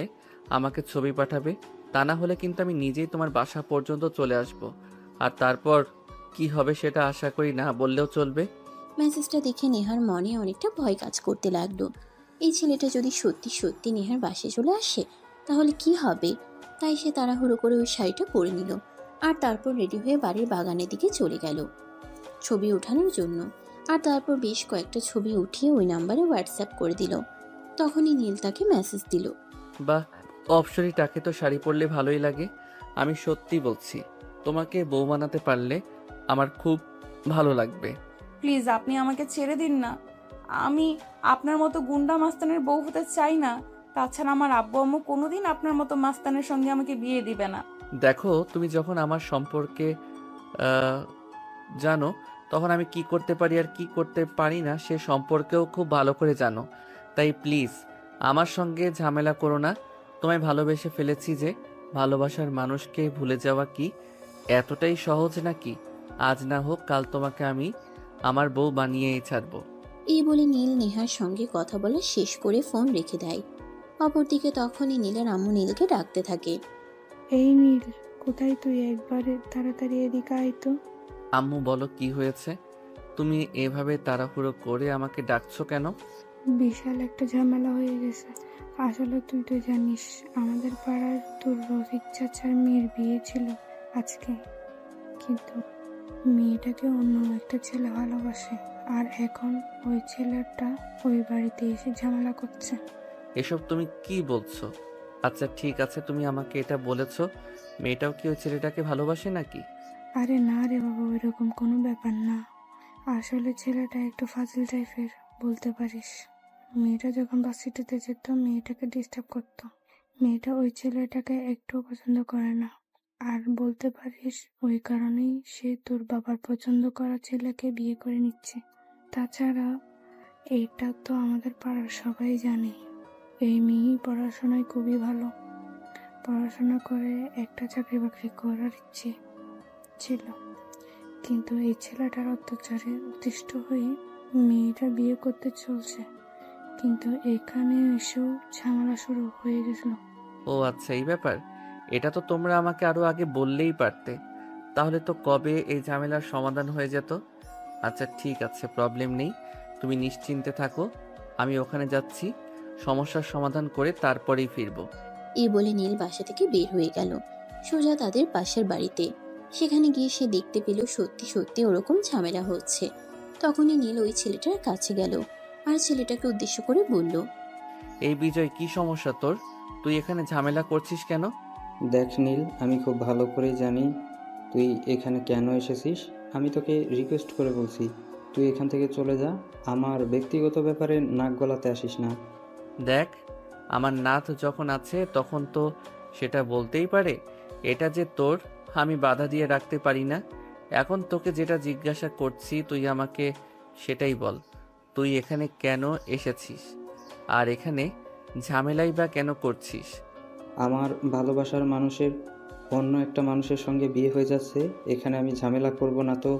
আমাকে ছবি পাঠাবে। তা না হলে কিন্তু আমি নিজেই তোমার বাসা পর্যন্ত চলে আসব। আর তারপর কি হবে সেটা আশা করি না বললেও চলবে।
মেসেজটা দেখে নেহার মনে অনেকটা ভয় কাজ করতে লাগলো। এই ছেলেটা যদি সত্যি সত্যি নেহার বাসায় চলে আসে তাহলে কি হবে। তাই সে তাড়াহুড়ো করে ওই শাড়িটা পরে নিল আর তারপর রেডি হয়ে বাড়ির বাগানের দিকে চলে গেল ছবি ওঠানোর জন্য। আর তারপর বেশ কয়েকটা ছবি উঠিয়ে ওই নাম্বারে হোয়াটসঅ্যাপ করে দিল। তখনই নীল তাকে মেসেজ দিল।
বাহ, অপসরিটাকে তো শাড়ি পরলে ভালোই লাগে। আমি সত্যি বলছি, তোমাকে বউ বানাতে পারলে আমার খুব ভালো লাগবে।
প্লিজ আপনি আমাকে ছেড়ে দিন না। আমি আপনার মতো গুন্ডা মাস্তানের বউ হতে চাই না। তাছাড়া আমার আব্বু আম্মু কোনোদিন আপনার মতো মাস্তানের সঙ্গে আমাকে বিয়ে দিবে না।
দেখো, তুমি যখন আমার সম্পর্কে আহ, জানো তখন আমি কি করতে পারি আর কি করতে পারি না সে সম্পর্কেও খুব ভালো করে জানো। তাই প্লিজ আমার সঙ্গে ঝামেলা করো না। তোমায় ভালোবেসে ফেলেছি যে ভালোবাসার মানুষকে ভুলে যাওয়া কি এতটাই সহজ নাকি? আজ না হোক কাল তোমাকে আমি আমার বউ বানিয়েই ছাড়বো।
এই বলে নীল নেহার সঙ্গে কথা বলা শেষ করে ফোন রেখে দেয়। অপরদিকে তখনই নীলের আম্মু নীলকে ডাকতে থাকে।
এই নীল, কোথায় তুই? একবারে তাড়াতাড়ি এদিকে আয় তো।
আম্মু বলো কি হয়েছে? তুমি এভাবে তাড়াহুড়ো করে আমাকে ডাকছো কেন?
বিশাল একটা ঝামেলা হয়ে গেছে। আসলে তুই তো জানিস আমাদের পাড়ার তোর রফিক চাচার মেয়ের বিয়ে ছিল আজকে, কিন্তু মেয়েটাকে অন্য একটা ছেলে ভালোবাসে আর এখন ওই ছেলেটা ওই বাড়িতে এসে ঝামেলা করছে।
এসব তুমি কি বলছো? আচ্ছা ঠিক আছে, তুমি আমাকে এটা বলেছো, মেয়েটাও কি ওই ছেলেটাকে ভালোবাসে নাকি?
আরে না রে বাবা, ওইরকম কোনো ব্যাপার না। আসলে ছেলেটা একটু ফাজিল টাইপের বলতে পারিস। মেয়েটা যখন ভার্সিটিতে যেত মেয়েটাকে ডিস্টার্ব করতো। মেয়েটা ওই ছেলেটাকে একটুও পছন্দ করে না। আর বলতে পারিস ওই কারণেই সে তোর বাবার পছন্দ করা ছেলেকে বিয়ে করে নিচ্ছে। তাছাড়া এইটা তো আমাদের পাড়ার সবাই জানে। এই মেয়ে পড়াশোনায় খুবই ভালো। পড়াশোনা করে একটা চাকরি বাকরি করার ইচ্ছে ছিল, কিন্তু এই ছেলেটার অত্যাচারে অতিষ্ঠ হয়ে মেয়েটা বিয়ে করতে চলছে। কিন্তু এখানে এসেও ঝামেলা শুরু হয়ে গেছিল।
ও আচ্ছা, এই ব্যাপার। এটা তো তোমরা আমাকে আরো আগে বললেই পারতে, তাহলে তো কবে এই ঝামেলার সমাধান হয়ে যেত। আচ্ছা ঠিক আছে, প্রবলেম নেই, তুমি নিশ্চিন্তে থাকো। আমি ওখানে যাচ্ছি, সমস্যার সমাধান করে তারপরেই ফিরবো।
এই বলে নীল বাসা থেকে বের হয়ে গেল সোজা তাদের পাশের বাড়িতে। সেখানে গিয়ে সে দেখতে পেল সত্যি সত্যি ওরকম ঝামেলা হচ্ছে। তখনই নীল ওই ছেলেটার কাছে গেল আর ছেলেটাকে উদ্দেশ্য করে বলল,
এই বিজয়, কি সমস্যা তোর? তুই এখানে ঝামেলা করছিস কেন?
দেখ নীল, আমি খুব ভালো করেই জানি তুই এখানে কেন এসেছিস। আমি তোকে রিকোয়েস্ট করে বলছি, তুই এখান থেকে চলে যা। আমার ব্যক্তিগত ব্যাপারে নাক গলাতে আসিস না।
দেখ, আমার নাথ যখন আছে তখন তো সেটা বলতেই পারে। এটা যে তোর, আমি বাধা দিয়ে রাখতে পারি না। এখন তোকে যেটা জিজ্ঞাসা করছি তুই আমাকে সেটাই বল। তুই এখানে কেন এসেছিস? আর এখানে ঝামেলাই বা কেন করছিস?
আমার ভালোবাসার মানুষের অন্য একটা মানুষের সঙ্গে বিয়ে হয়ে যাচ্ছে, এখানে আমি ঝামেলা করব না তো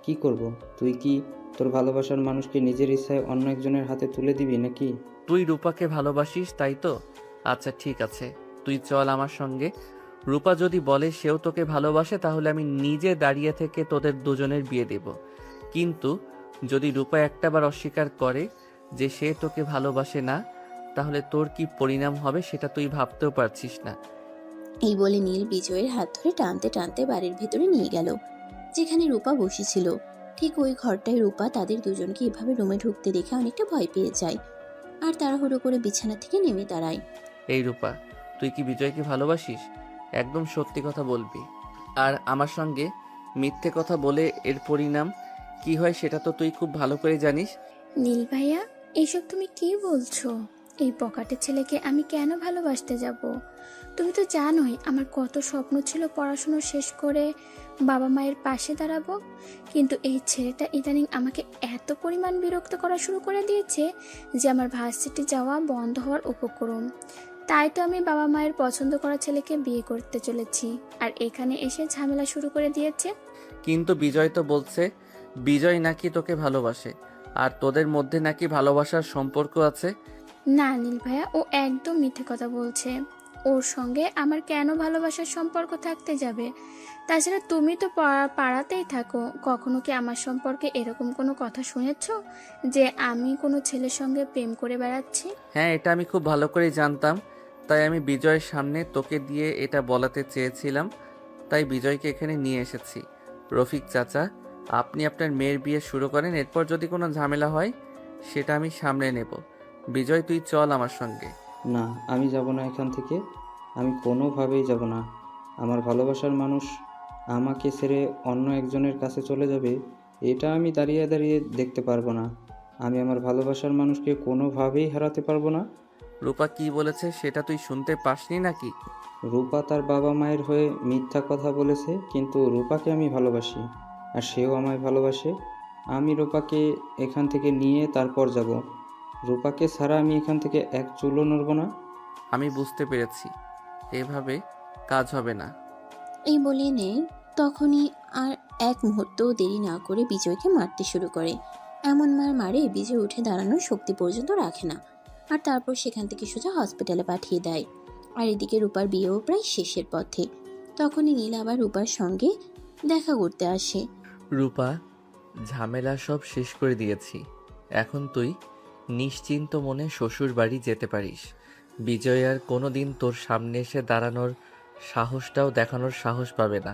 কি করব? তুই কি তোর ভালোবাসার মানুষকে নিজের ইচ্ছায় অন্য একজনের হাতে তুলে দিবি নাকি?
তুই রূপাকে ভালোবাসিস, তাই তো? আচ্ছা ঠিক আছে, তুই চল আমার সঙ্গে। রূপা যদি বলে সেও তোকে ভালোবাসে, তাহলে আমি নিজে দাঁড়িয়ে থেকে তোদের দুজনের বিয়ে দেব। কিন্তু যদি রূপা একটাবার অস্বীকার করে যে সে তোকে ভালোবাসে না, তাহলে তোর কি পরিণাম হবে সেটা তুই ভাবতেও পারছিস না।
এই বলে নীল বিজয়ের হাত ধরে টানতে টানতে বাড়ির ভেতরে নিয়ে গেল, যেখানে রূপা বসেছিল। ঠিক ওই ঘরটায় রূপা তাদের দুজনকে এভাবে রুমে ঢুকতে দেখে অনেকটা ভয় পেয়ে যায় আর তাড়াহুড়ো করে বিছানা থেকে নেমে দাঁড়ায়।
এই রূপা, তুই কি বিজয়কে ভালোবাসিস? একদম সত্যি কথা বলবি। আর আমার সঙ্গে মিথ্যে কথা বলে এর পরিণাম কি হয় সেটা তো তুই খুব ভালো করে জানিস।
নীল ভাইয়া, এইসব তুমি কি বলছো? এই পকেটের ছেলেকে আমি কেন ভালোবাসতে যাব? তুমি তো জানোই আমার কত স্বপ্ন ছিল পড়াশুনো শেষ করে বাবা মায়ের পাশে দাঁড়াবো। কিন্তু এই ছেলেটা ইদানিং আমাকে এত পরিমাণ বিরক্ত করা শুরু করে দিয়েছে যে আমার ভার্সিটি যাওয়া বন্ধ হওয়ার উপক্রম। তাই তো আমি বাবা মায়ের পছন্দ করা ছেলেকে বিয়ে করতে চলেছি, আর এখানে এসে ঝামেলা শুরু করে দিয়েছে।
কিন্তু বিজয় তো বলছে বিজয় নাকি তোকে ভালোবাসে, আর তোদের মধ্যে নাকি ভালোবাসার সম্পর্ক আছে।
না নীল ভাইয়া, ও একদম মিথ্যে কথা বলছে। ওর সঙ্গে আমার কেন ভালোবাসার সম্পর্ক থাকতে যাবে? তাছাড়া তুমি তো পাড়াতেই থাকো, কখনো কি আমার সম্পর্কে এরকম কোনো কথা শুনেছো যে আমি কোনো ছেলের সঙ্গে প্রেম করে বেড়াচ্ছি?
হ্যাঁ, এটা আমি খুব ভালো করেই জানতাম, তাই আমি বিজয়ের সামনে তোকে দিয়ে এটা বলাতে চেয়েছিলাম। তাই বিজয়কে এখানে নিয়ে এসেছি। রফিক চাচা, আপনি আপনার মেয়ের বিয়ে শুরু করেন, এরপর যদি কোনো ঝামেলা হয় সেটা আমি সামলে নেব। বিজয়, তুই চল আমার সঙ্গে।
না, আমি যাব না এখান থেকে। আমি কোনোভাবেই যাব না। আমার ভালোবাসার মানুষ আমাকে ছেড়ে অন্য একজনের কাছে চলে যাবে, এটা আমি দাঁড়িয়ে দাঁড়িয়ে দেখতে পারবো না। আমি আমার ভালোবাসার মানুষকে কোনোভাবেই হারাতে পারবো না।
রূপা কি বলেছে সেটা তুই শুনতে পাসনি নাকি?
রূপা তার বাবা মায়ের হয়ে মিথ্যা কথা বলেছে, কিন্তু রূপাকে আমি ভালোবাসি আর সেও আমায় ভালোবাসে। আমি রূপাকে এখান থেকে নিয়ে তারপর যাব। রূপাকে ছাড়া আমি এখান থেকে এক চুলও নড়ব না।
আমি বুঝতে পেরেছি, এভাবে কাজ হবে না।
এই বলে নে তখনই আর এক মুহূর্তও দেরি না করে বিজয়কে মারতে শুরু করে। এমন মার মারে বিজয় উঠে দাঁড়ানোর শক্তি পর্যন্ত রাখে না, আর তারপর সেখান থেকে সোজা হসপিটালে পাঠিয়ে দেয়। আর এদিকে রূপার বিয়েও প্রায় শেষের পথে। তখনই নীল আবার রূপার সঙ্গে দেখা করতে আসে।
রূপা, ঝামেলা সব শেষ করে দিয়েছি, এখন তুই নিশ্চিন্ত মনে শ্বশুর বাড়ি যেতে পারিস। বিজয় আর কোনোদিন তোর সামনে এসে দাঁড়ানোর সাহসটাও দেখানোর সাহস পাবে না।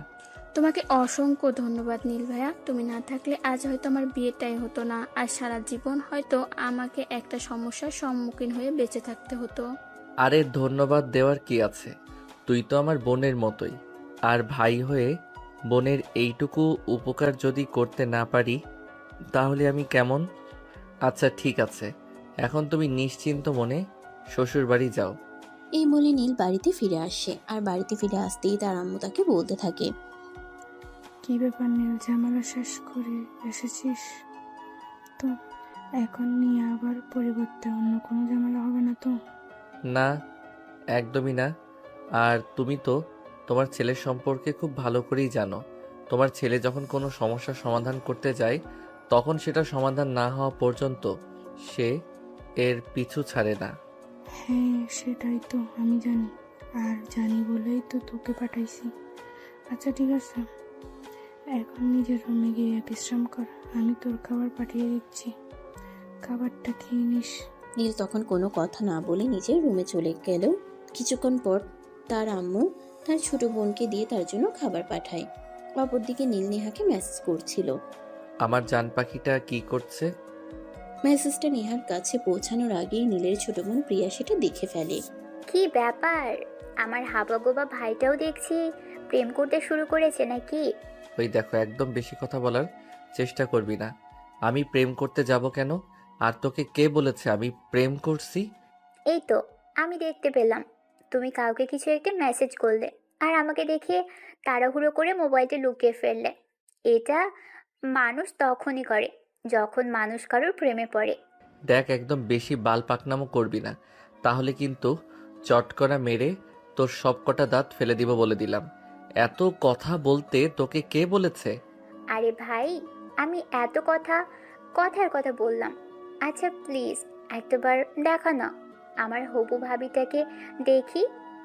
তোমাকে অসংখ্য ধন্যবাদ নীল ভাইয়া, তুমি না থাকলে আজ হয়তো আমার বিয়েটাই হতো না, আর সারা জীবন হয়তো আমাকে একটা সমস্যার সম্মুখীন হয়ে বেঁচে থাকতে হতো।
আরে ধন্যবাদ দেওয়ার কি আছে, তুই তো আমার বোনের মতোই। আর ভাই হয়ে বোনের এইটুকু উপকার যদি করতে না পারি তাহলে আমি কেমন? আচ্ছা ঠিক আছে, এখন তুমি নিশ্চিন্ত মনে শ্বশুর বাড়ি যাও।
এই বলে নীল বাড়িতে ফিরে আসে, আর বাড়িতে ফিরে আসতেই তার আম্মু তাকে বলতে থাকে।
কি ব্যাপার নীল, ঝামেলা শেষ করে এসেছিস তো? এখন নিয়ে আবার পরিবর্তে অন্য কোনো ঝামেলা হবে না তো?
না, একদমই না। আর তুমি তো তোমার ছেলের সম্পর্কে খুব ভালো করেই জানো। তোমার ছেলে যখন কোনো সমস্যার সমাধান করতে যায়, তখন সেটা সমাধান না হওয়া পর্যন্ত সে এর পিছু ছাড়ে না।
হ্যাঁ, সেটাই তো আমি জানি, আর জানি বলেই তো তোকে পাঠাইছি। আচ্ছা ঠিক আছে, এখন নিজের রুমে গিয়ে বিশ্রাম কর, আমি তোর খাবার পাঠিয়ে দিচ্ছি, খাবারটা খেয়ে নিস।
নীল তখন কোনো কথা না বলে নিজের রুমে চলে গেল। কিছুক্ষণ পর তার আম্মু তার ছোট বোনকে দিয়ে তার জন্য খাবার পাঠায়। অপরদিকে নীল নেহাকে মেসেজ করছিল।
আমার জান পাখিটা কি করছে?
মেসেজটা নেহার কাছে পৌঁছানোর আগেই নীলের ছোট বোন প্রিয়া সেটা দেখে ফেলে।
কি ব্যাপার, আমার হাবাগোবা ভাইটাও দেখছি প্রেম করতে শুরু করেছে নাকি?
ওই দেখো, একদম বেশি কথা বলার চেষ্টা করবি না। আমি প্রেম করতে যাব কেন? আর তোকে কে বলেছে আমি প্রেম করছি?
এই তো আমি দেখতে পেলাম তুমি কাউকে কিছু একটা মেসেজ করলে, আর আমাকে দেখিয়ে তাড়াহুড়ো করে মোবাইলটা লুকিয়ে ফেললে। এটা মানুষ তখনই করে যখন মানুষ কারোর প্রেমে পড়ে।
দেখ, একদম বেশি বাল পাকনামো করবি না, তাহলে কিন্তু চটকনা মেরে তোর সব কটা দাঁত ফেলে দিব বলে দিলাম। এত কথা বলতে তোকে কে বলেছে?
আরে ভাই, আমি এত কথার কথা বললাম। আচ্ছা প্লিজ একবার দেখা না, আমার হবু ভাবিটাকে দেখি।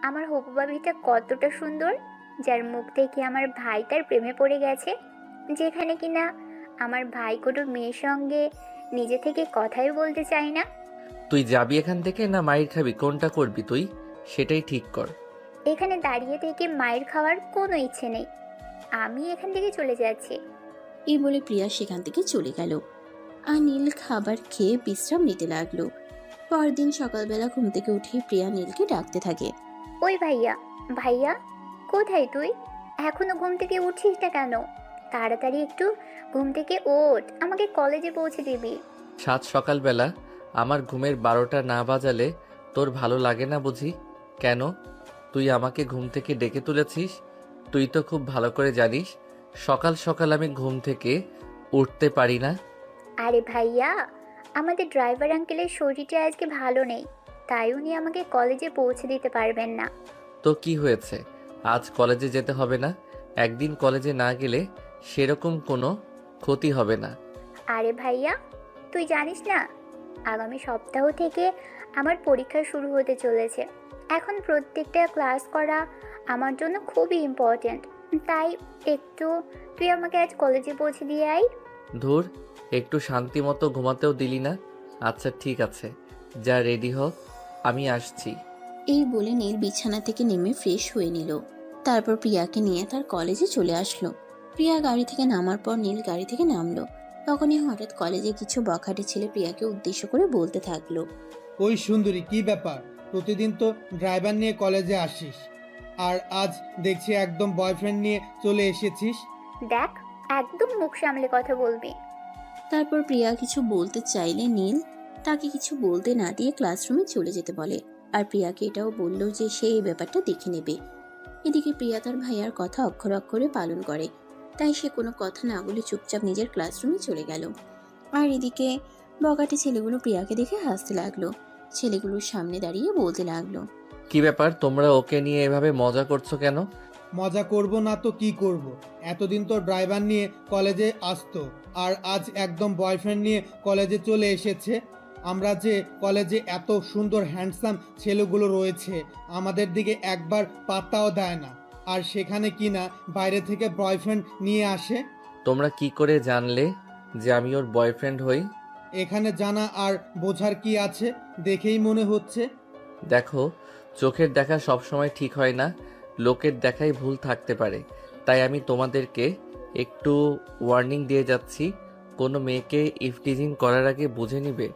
আমার হবু ভাবিটা কতটা সুন্দর, যার মুখ থেকে আমার ভাই তার প্রেমে পড়ে গেছে, যেখানে কিনা আমার ভাই কোনো মেয়ের সঙ্গে নিজে থেকে কথাই বলতে চায় না।
তুই যাবি এখান থেকে না মাইর খাবি? কোনটা করবি তুই? সেটাই ঠিক কর।
এখানে দাঁড়িয়ে থেকে মায়ের খাওয়ার কোনো ইচ্ছে নেই, আমি এখান থেকে চলে যাচ্ছি।
এই বলে প্রিয়া সেখান থেকে চলে গেল, আর নীল খাবার খেয়ে বিশ্রাম নিতে লাগলো। পরদিন সকালবেলা ঘুম থেকে উঠে প্রিয়া নীলকে ডাকতে থাকে।
ওই ভাইয়া, ভাইয়া কোথায় তুই? এখনো ঘুম থেকে উঠছিস না কেন? তাড়াতাড়ি একটু ঘুম থেকে ওঠ, আমাকে কলেজে পৌঁছে দিবি।
সাত সকালবেলা আমার ঘুমের 12টা না বাজালে তোর ভালো লাগে না বুঝি? কেন তুই আমাকে ঘুম থেকে ডেকে তুলেছিস? তুই তো খুব ভালো করে জানিস সকাল সকাল আমি ঘুম থেকে উঠতে পারি না।
আরে ভাইয়া, আমাদের ড্রাইভার আঙ্কেলের শরীরটা আজকে ভালো নেই, তাই উনি আমাকে কলেজে পৌঁছে দিতে পারবেন না।
তো কি হয়েছে? আজ কলেজে যেতে হবে না? একদিন কলেজে না গেলে সেরকম কোনো ক্ষতি হবে না।
আরে ভাইয়া, তুই জানিস না আগামী সপ্তাহ থেকে আমার পরীক্ষা শুরু হতে চলেছে। এখন প্রত্যেকটা ক্লাস করা আমার জন্য খুবই ইম্পর্ট্যান্ট, তাই একটু তুই আমাকে আজ কলেজে পৌঁছে দিয়ে আয়।
ধুর, একটু শান্তি মতো ঘুমাতেও দিলি না। আচ্ছা ঠিক আছে, যা রেডি হ, আমি আসছি।
এই বলে নীল বিছানা থেকে নেমে ফ্রেশ হয়ে নিল। তারপর প্রিয়াকে নিয়ে তার কলেজে চলে আসলো। প্রিয়া গাড়ি থেকে নামার পর নীল গাড়ি থেকে নামলো। তখনই হঠাৎ কলেজে কিছু বখাটে ছেলে প্রিয়াকে উদ্দেশ্য করে বলতে থাকলো।
ওই সুন্দরী, কি ব্যাপার? প্রতিদিন তো ড্রাইভার নিয়ে কলেজে আসিস, আর আজ দেখছি একদম বয়ফ্রেন্ড নিয়ে চলে এসেছিস।
দেখ, একদম মুখ সামলে কথা বলবি।
তারপর প্রিয়া কিছু বলতে চাইলে নীল তাকে কিছু বলতে না দিয়ে ক্লাসরুমে চলে যেতে বলে, আর প্রিয়াকে এটাও বলল যে সে এই ব্যাপারটা দেখে নেবে। এদিকে প্রিয়া তার ভাইয়ার কথা অক্ষরে অক্ষরে পালন করে, তাই সে কোনো কথা না বলে চুপচাপ নিজের ক্লাসরুমে চলে গেল। আর এদিকে বগাটে ছেলেগুলো প্রিয়াকে দেখে হাসতে লাগলো। ছেলেগুলোর সামনে দাঁড়িয়ে বলতে লাগলো।
কি ব্যাপার, তোমরা ওকে নিয়ে এভাবে মজা করছো কেন?
মজা করব না তো কি করব? এতদিন তো ড্রাইভার নিয়ে কলেজে আসতো, আর আজ একদম বয়ফ্রেন্ড নিয়ে কলেজে চলে এসেছে। আমরা যে কলেজে এত সুন্দর হ্যান্ডসাম ছেলেগুলো রয়েছে, আমাদের দিকে একবার পাত্তাও দেয় না, আর সেখানে কি না বাইরে থেকে বয়ফ্রেন্ড নিয়ে আসে।
তোমরা কি করে জানলে যে আমি ওর বয়ফ্রেন্ড হই?
এখানে জানা আর বোঝার কি আছে, দেখেই মনে হচ্ছে।
দেখো, চোখের দেখা সবসময় ঠিক হয় না, লোকের দেখাই ভুল থাকতে পারে। তাই আমি তোমাদেরকে একটু ওয়ার্নিং দিয়ে যাচ্ছি, কোনো মেয়েকে ইফটিজিং করার আগে বুঝে নিবে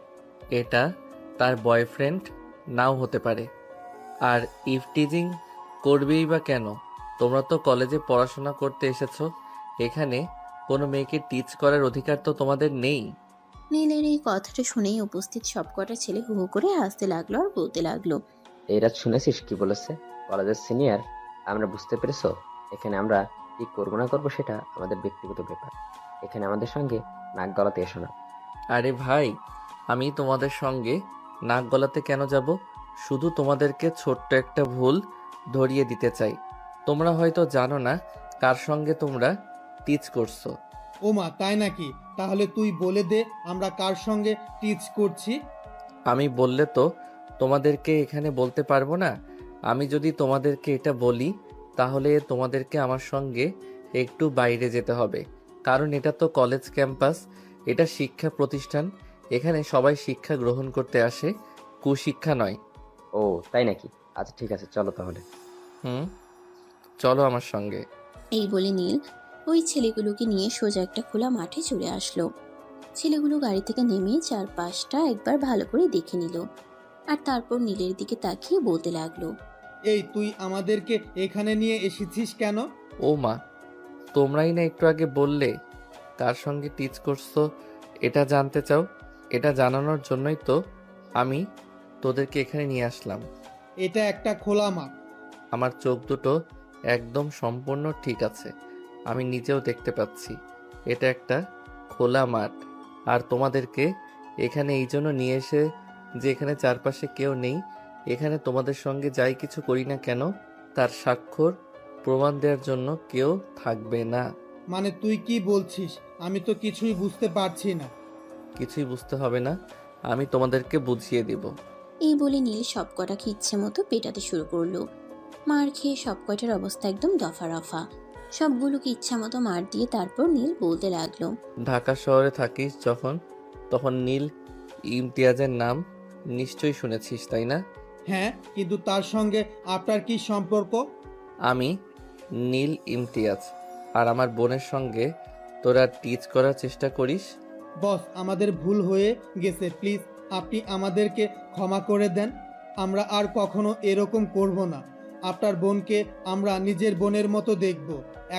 এটা তার বয়ফ্রেন্ড নাও হতে পারে। আর ইফটিজিং করবেই বা কেন? তোমরা তো কলেজে পড়াশোনা করতে এসেছো, এখানে কোনো মেয়েকে টিচ করার অধিকার তো তোমাদের নেই।
নীলের এই কথাটা শুনেই উপস্থিত সবকটা ছেলে হু হু করে হাসতে লাগলো আর বলতে লাগলো,
এই রাত শুনেছিস কি বলেছে? কলেজের সিনিয়র। আমরা বুঝতে পেরেছো? এখানে আমরা কি করবো না করবো সেটা আমাদের ব্যক্তিগত ব্যাপার। এখানে আমাদের সঙ্গে নাক গলাতে এসো না।
আরে ভাই, আমি তোমাদের সঙ্গে নাক গলাতে কেন যাব? শুধু তোমাদেরকে ছোট্ট একটা ভুল ধরিয়ে দিতে চাই। তোমরা হয়তো জানো না কার সঙ্গে তোমরা টিচ করছো।
ওমা, তাই নাকি? তাহলে তুই বলে দে আমরা কার সঙ্গে টিচ করছি।
আমি বললে তো তোমাদেরকে এখানে বলতে পারবো না। আমি যদি তোমাদেরকে এটা বলি তাহলে তোমাদেরকে আমার সঙ্গে একটু বাইরে যেতে হবে, কারণ এটা তো কলেজ ক্যাম্পাস, এটা শিক্ষা প্রতিষ্ঠান। এখানে সবাই শিক্ষা গ্রহণ করতে আসে, কুশিক্ষা নয়।
ও তাই নাকি? আচ্ছা ঠিক আছে, চলো তাহলে।
হুম, চলো আমার সঙ্গে।
এই বলে নীল ওই ছেলেগুলোকে নিয়ে সোজা একটা খোলা মাঠে চলে আসলো। ছেলেগুলো গাড়ি থেকে নেমে চারপাশটা একবার ভালো করে দেখে নিল, আর তারপর নীলের দিকে তাকিয়ে বলতে লাগলো,
এই তুই আমাদেরকে এখানে নিয়ে এসেছিস কেন?
ও মা, তোমরাই না একটু আগে বললে কার সঙ্গে টিচ করছো এটা জানতে চাও। এটা জানানোর জন্যই তো আমি তোদেরকে এখানে নিয়ে আসলাম।
এটা একটা খোলা মাঠ।
আমার চোখ দুটো একদম সম্পূর্ণ ঠিক আছে, আমি নিজেও দেখতে পাচ্ছি এটা একটা খোলা মাঠ। আর তোমাদেরকে এখানে এই জন্য নিয়ে এসে যে এখানে চারপাশে কেউ নেই, এখানে তোমাদের সঙ্গে যাই কিছু করি না কেন তার স্বাক্ষর প্রমাণ দেওয়ার জন্য কেউ থাকবে না।
মানে তুই কি বলছিস? আমি তো কিছুই বুঝতে পারছি না।
কিছুই বুঝতে হবে না, আমি তোমাদেরকে বুঝিয়ে দিব।
এই বলে নীল সবকটাকে ইচ্ছে মতো পেটাতে শুরু করলো। মার খেয়ে সবকটার অবস্থা একদম দফা রফা। সবগুলোকে ইচ্ছা মতো মার দিয়ে তারপর নীল বলতে লাগলো,
ঢাকা শহরে থাকিস যখন, তখন নীল ইমতিয়াজের নাম নিশ্চয়ই শুনেছিস, তাই না?
হ্যাঁ, কিন্তু তার সঙ্গে আপনার কি সম্পর্ক?
আমি নীল ইমতিয়াজ, আর আমার বোনের সঙ্গে তোরা টিচ করার চেষ্টা করিস।
বস, আমাদের ভুল হয়ে গেছে, প্লিজ আপনি আমাদেরকে ক্ষমা করে দেন। আমরা আর কখনো এরকম করব না। আপনার বোনকে আমরা নিজের বোনের মতো দেখব।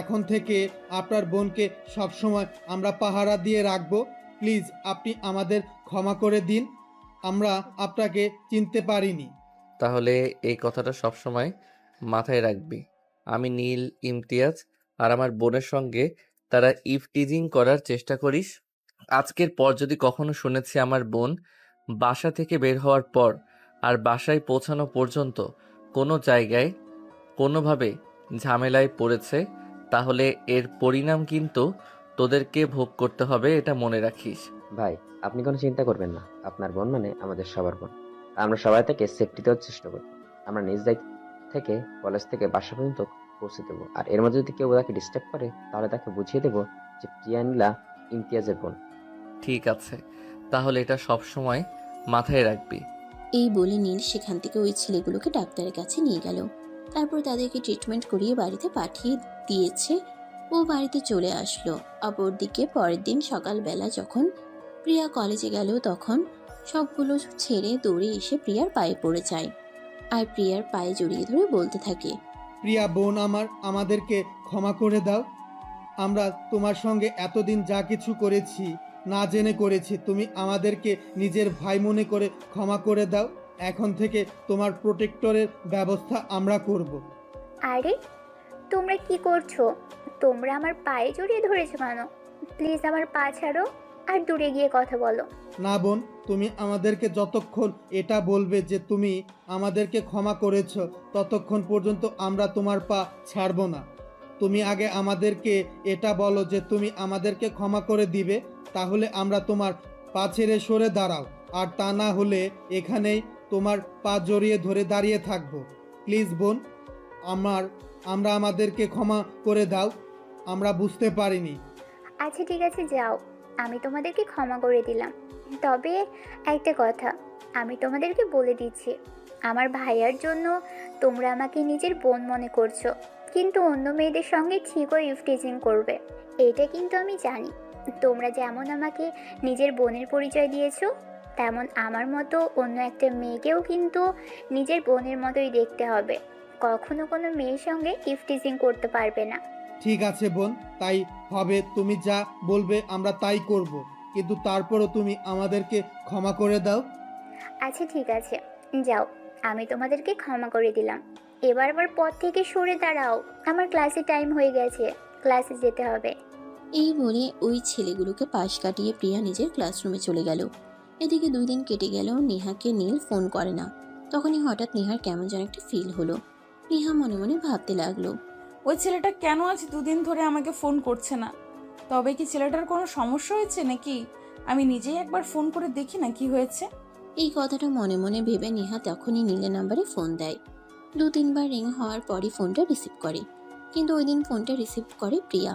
এখন থেকে আপনার বোনকে সবসময় আমরা পাহারা দিয়ে রাখব। প্লিজ আপনি আমাদের ক্ষমা করে দিন। আমরা আপনাকে চিনতে পারিনি।
তাহলে এই কথাটা সবসময় মাথায় রাখবি। আমি নীল ইমতিয়াজ, আর আমার বোনের সঙ্গে তারা ইভটিজিং করার চেষ্টা করিস। আজকের পর যদি কখনো শুনেছি আমার বোন বাসা থেকে বের হওয়ার পর আর বাসায় পৌঁছানো পর্যন্ত কোনো জায়গায় কোনোভাবে ঝামেলায় পড়েছে, তাহলে এর পরিণাম কিন্তু তোদেরকে ভোগ করতে হবে, এটা মনে রাখিস।
ভাই, আপনি কোনো চিন্তা করবেন না। আপনার বোন মানে আমাদের সবার বোন। আমরা সবাই তাকে সেফটি দেওয়ার চেষ্টা করব। আমরা নিজ দায়িত্ব থেকে কলেজ থেকে বাসা পর্যন্ত পৌঁছে দেবো। আর এর মধ্যে যদি কেউ তাকে ডিস্টার্ব করে তাহলে তাকে বুঝিয়ে দেবো যে প্রিয়া নীলা ইমতিয়াজের বোন।
ঠিক আছে, তাহলে এটা সব সময় মাথায় রাখবি।
এই বলে নীল সেখান থেকে ওই ছেলেগুলোকে ডাক্তারের কাছে নিয়ে গেল। তারপর তাদেরকে ট্রিটমেন্ট করিয়ে বাড়িতে পাঠিয়ে দিয়েছে। ও বাড়িতে চলে আসলো। অপরদিকে পরের দিন সকালবেলা যখন প্রিয়া কলেজে গেল, তখন সবগুলো ছেড়ে দৌড়ে এসে প্রিয়ার পায়ে পড়ে যায় আর প্রিয়ার পায়ে জড়িয়ে ধরে বলতে থাকে,
প্রিয়া বোন আমার, আমাদেরকে ক্ষমা করে দাও। আমরা তোমার সঙ্গে এতদিন যা কিছু করেছি না জেনে করেছি, তুমি আমাদেরকে নিজের ভাই মনে করে ক্ষমা করে দাও। এখন থেকে তোমার প্রোটেক্টরের ব্যবস্থা আমরা করব।
আরে তোমরা কি করছো? তোমরা আমার পায়ে জড়িয়ে ধরেছো কেন? প্লিজ আমার পা ছাড়ো আর দূরে গিয়ে কথা বলো।
না বোন, তুমি আমাদেরকে যতক্ষণ এটা বলবে যে তুমি আমাদেরকে ক্ষমা করেছো, ততক্ষণ পর্যন্ত আমরা তোমার পা ছাড়বো না। তুমি আগে আমাদেরকে এটা বলো যে তুমি আমাদেরকে ক্ষমা করে দিবে, তাহলে আমরা তোমার পা ছেড়ে সরে দাঁড়াও। আর তা না হলে এখানেই তোমার পা জড়িয়ে ধরে দাঁড়িয়ে থাকবো। প্লিজ বোন, আমরা আমাদেরকে ক্ষমা করে দাও, আমরা বুঝতে পারিনি।
আচ্ছা ঠিক আছে, যাও, আমি তোমাদেরকে ক্ষমা করে দিলাম। তবে একটা কথা আমি তোমাদেরকে বলে দিচ্ছি, আমার ভাইয়ার জন্য তোমরা আমাকে নিজের বোন মনে করছো, কিন্তু অন্য মেয়েদের সঙ্গে ঠিকই ইফটিজিং করবে। এটা কিন্তু আমি জানি। তোমরা যেমন আমাকে নিজের বোনের পরিচয় দিয়েছো, তেমন আমার মতো অন্য একটা মেয়েকেও কিন্তু নিজের বোনের মতোই দেখতে হবে। কখনো কোনো মেয়ের সঙ্গে ইফটিজিং করতে পারবে না।
ঠিক আছে বোন, তাই হবে। তুমি যা বলবে আমরা তাই করব। কিন্তু তারপরও তুমি আমাদেরকে ক্ষমা করে দাও।
আচ্ছা ঠিক আছে, যাও, আমি তোমাদেরকে ক্ষমা করে দিলাম। এবার আবার পথ থেকে সরে দাঁড়াও, আমার ক্লাসে টাইম হয়ে গেছে, ক্লাসে যেতে হবে।
এই বলে ওই ছেলেগুলোকে পাশ কাটিয়ে প্রিয়া নিজের ক্লাসরুমে চলে গেল। এদিকে 2 দিন কেটে গেল, নেহাকে নীল ফোন করে না। তখনই হঠাৎ নেহার কেমন যেন একটা ফিল হলো। নেহা মনে মনে ভাবতে লাগলো,
ওই ছেলেটা কেন আজ 2 দিন ধরে আমাকে ফোন করছে না? তবে কি ছেলেটার কোনো সমস্যা হয়েছে নাকি? আমি নিজেই একবার ফোন করে দেখি না কি হয়েছে।
এই কথাটা মনে মনে ভেবে নেহা তখনই নীলের নাম্বারে ফোন দেয়। 2-3 বার রিং হওয়ার পরই ফোনটা রিসিভ করে, কিন্তু ওই দিন ফোনটা রিসিভ করে প্রিয়া।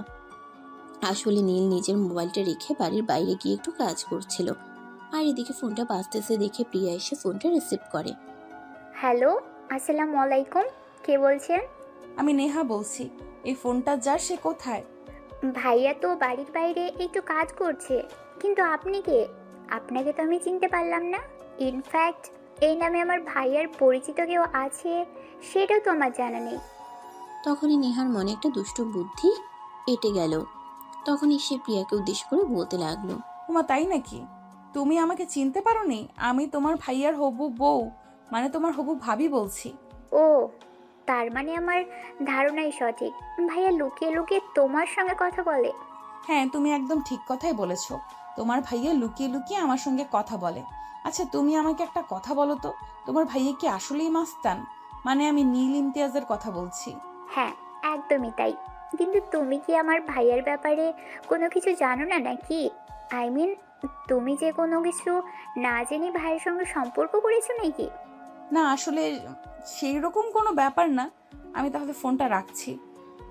আসলে নীল নিজের মোবাইলটা রেখে বাড়ির বাইরে গিয়ে একটু কাজ করছিল, আর এদিকে ফোনটা বাজতেছে দেখে প্রিয়া এসে ফোনটা রিসিভ করে।
হ্যালো, আসসালামু আলাইকুম, কে বলছেন?
আমি নেহা বলছি। এই ফোনটা যার, সে কোথায়?
ভাইয়া তো বাড়ির বাইরে একটু কাজ করছে, কিন্তু আপনি কে? আপনাকে তো আমি চিনতে পারলাম না। ইনফ্যাক্ট এই নামে আমার ভাইয়ার পরিচিত কেউ আছে সেটাও তো আমার জানা নেই।
তখনই নেহার মনে একটা দুষ্ট বুদ্ধি এঁটে গেল। তখনই সে প্রিয়াকে উদ্দেশ্য করে বলতে লাগলো,
ওমা, তাই নাকি? তুমি আমাকে চিনতে পারোনি? আমি তোমার ভাইয়ার হবু বউ, মানে তোমার হবু ভাবি বলছি।
ও, তার মানে আমার ধারণাই সঠিক, ভাইয়া লুকিয়ে লুকিয়ে তোমার সঙ্গে কথা বলে।
হ্যাঁ, তুমি একদম ঠিক কথাই বলেছো। তোমার ভাইয়া লুকিয়ে লুকিয়ে আমার সঙ্গে কথা বলে। আচ্ছা, তুমি আমাকে একটা কথা বলো তো, তোমার ভাইয়া কি আসলেই মাস্তান? মানে আমি নীল ইমতিয়াজের কথা বলছি।
হ্যাঁ, একদমই তাই। কিন্তু তুমি কি আমার ভাইয়ার ব্যাপারে কোনো কিছু জানো না নাকি? আই মিন, তুমি যে কোনো কিছু না জেনে ভাইয়ের সঙ্গে সম্পর্ক করেছো নাকি?
না, আসলে সেই রকম কোনো ব্যাপার না। আমি তাহলে ফোনটা রাখছি।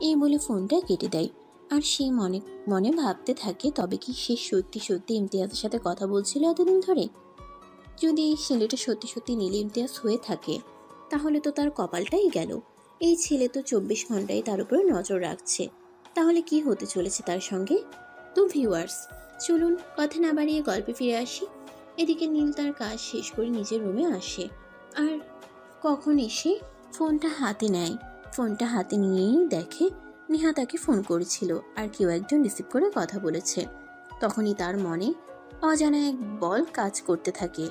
এই বলে ফোনটা কেটে দেয়। আর সে মনে মনে ভাবতে থাকে, তবে কি সে সত্যি সত্যি ইমতিয়াজের সাথে কথা বলছিল এতদিন ধরে? যদি এই ছেলেটা সত্যি সত্যি নীল ইমতিয়াজ হয়ে থাকে, তাহলে তো তার কপালটাই গেল। এই ছেলে তো 24 ঘন্টায় তার উপরে নজর রাখছে। তাহলে কি হতে চলেছে তার সঙ্গে? তো ভিউয়ার্স, চলুন কথা না বাড়িয়ে গল্পে ফিরে আসি। এদিকে নীল তার কাজ শেষ করে নিজের রুমে আসে, আর কখন এসে ফোনটা হাতে নেয়। ফোনটা হাতে নিয়েই দেখে নেহা তাকে ফোন করেছিল, আর কেউ একজন রিসিভ করে কথা বলেছে। তখনই তার মনে অজানা এক বল কাজ করতে থাকে।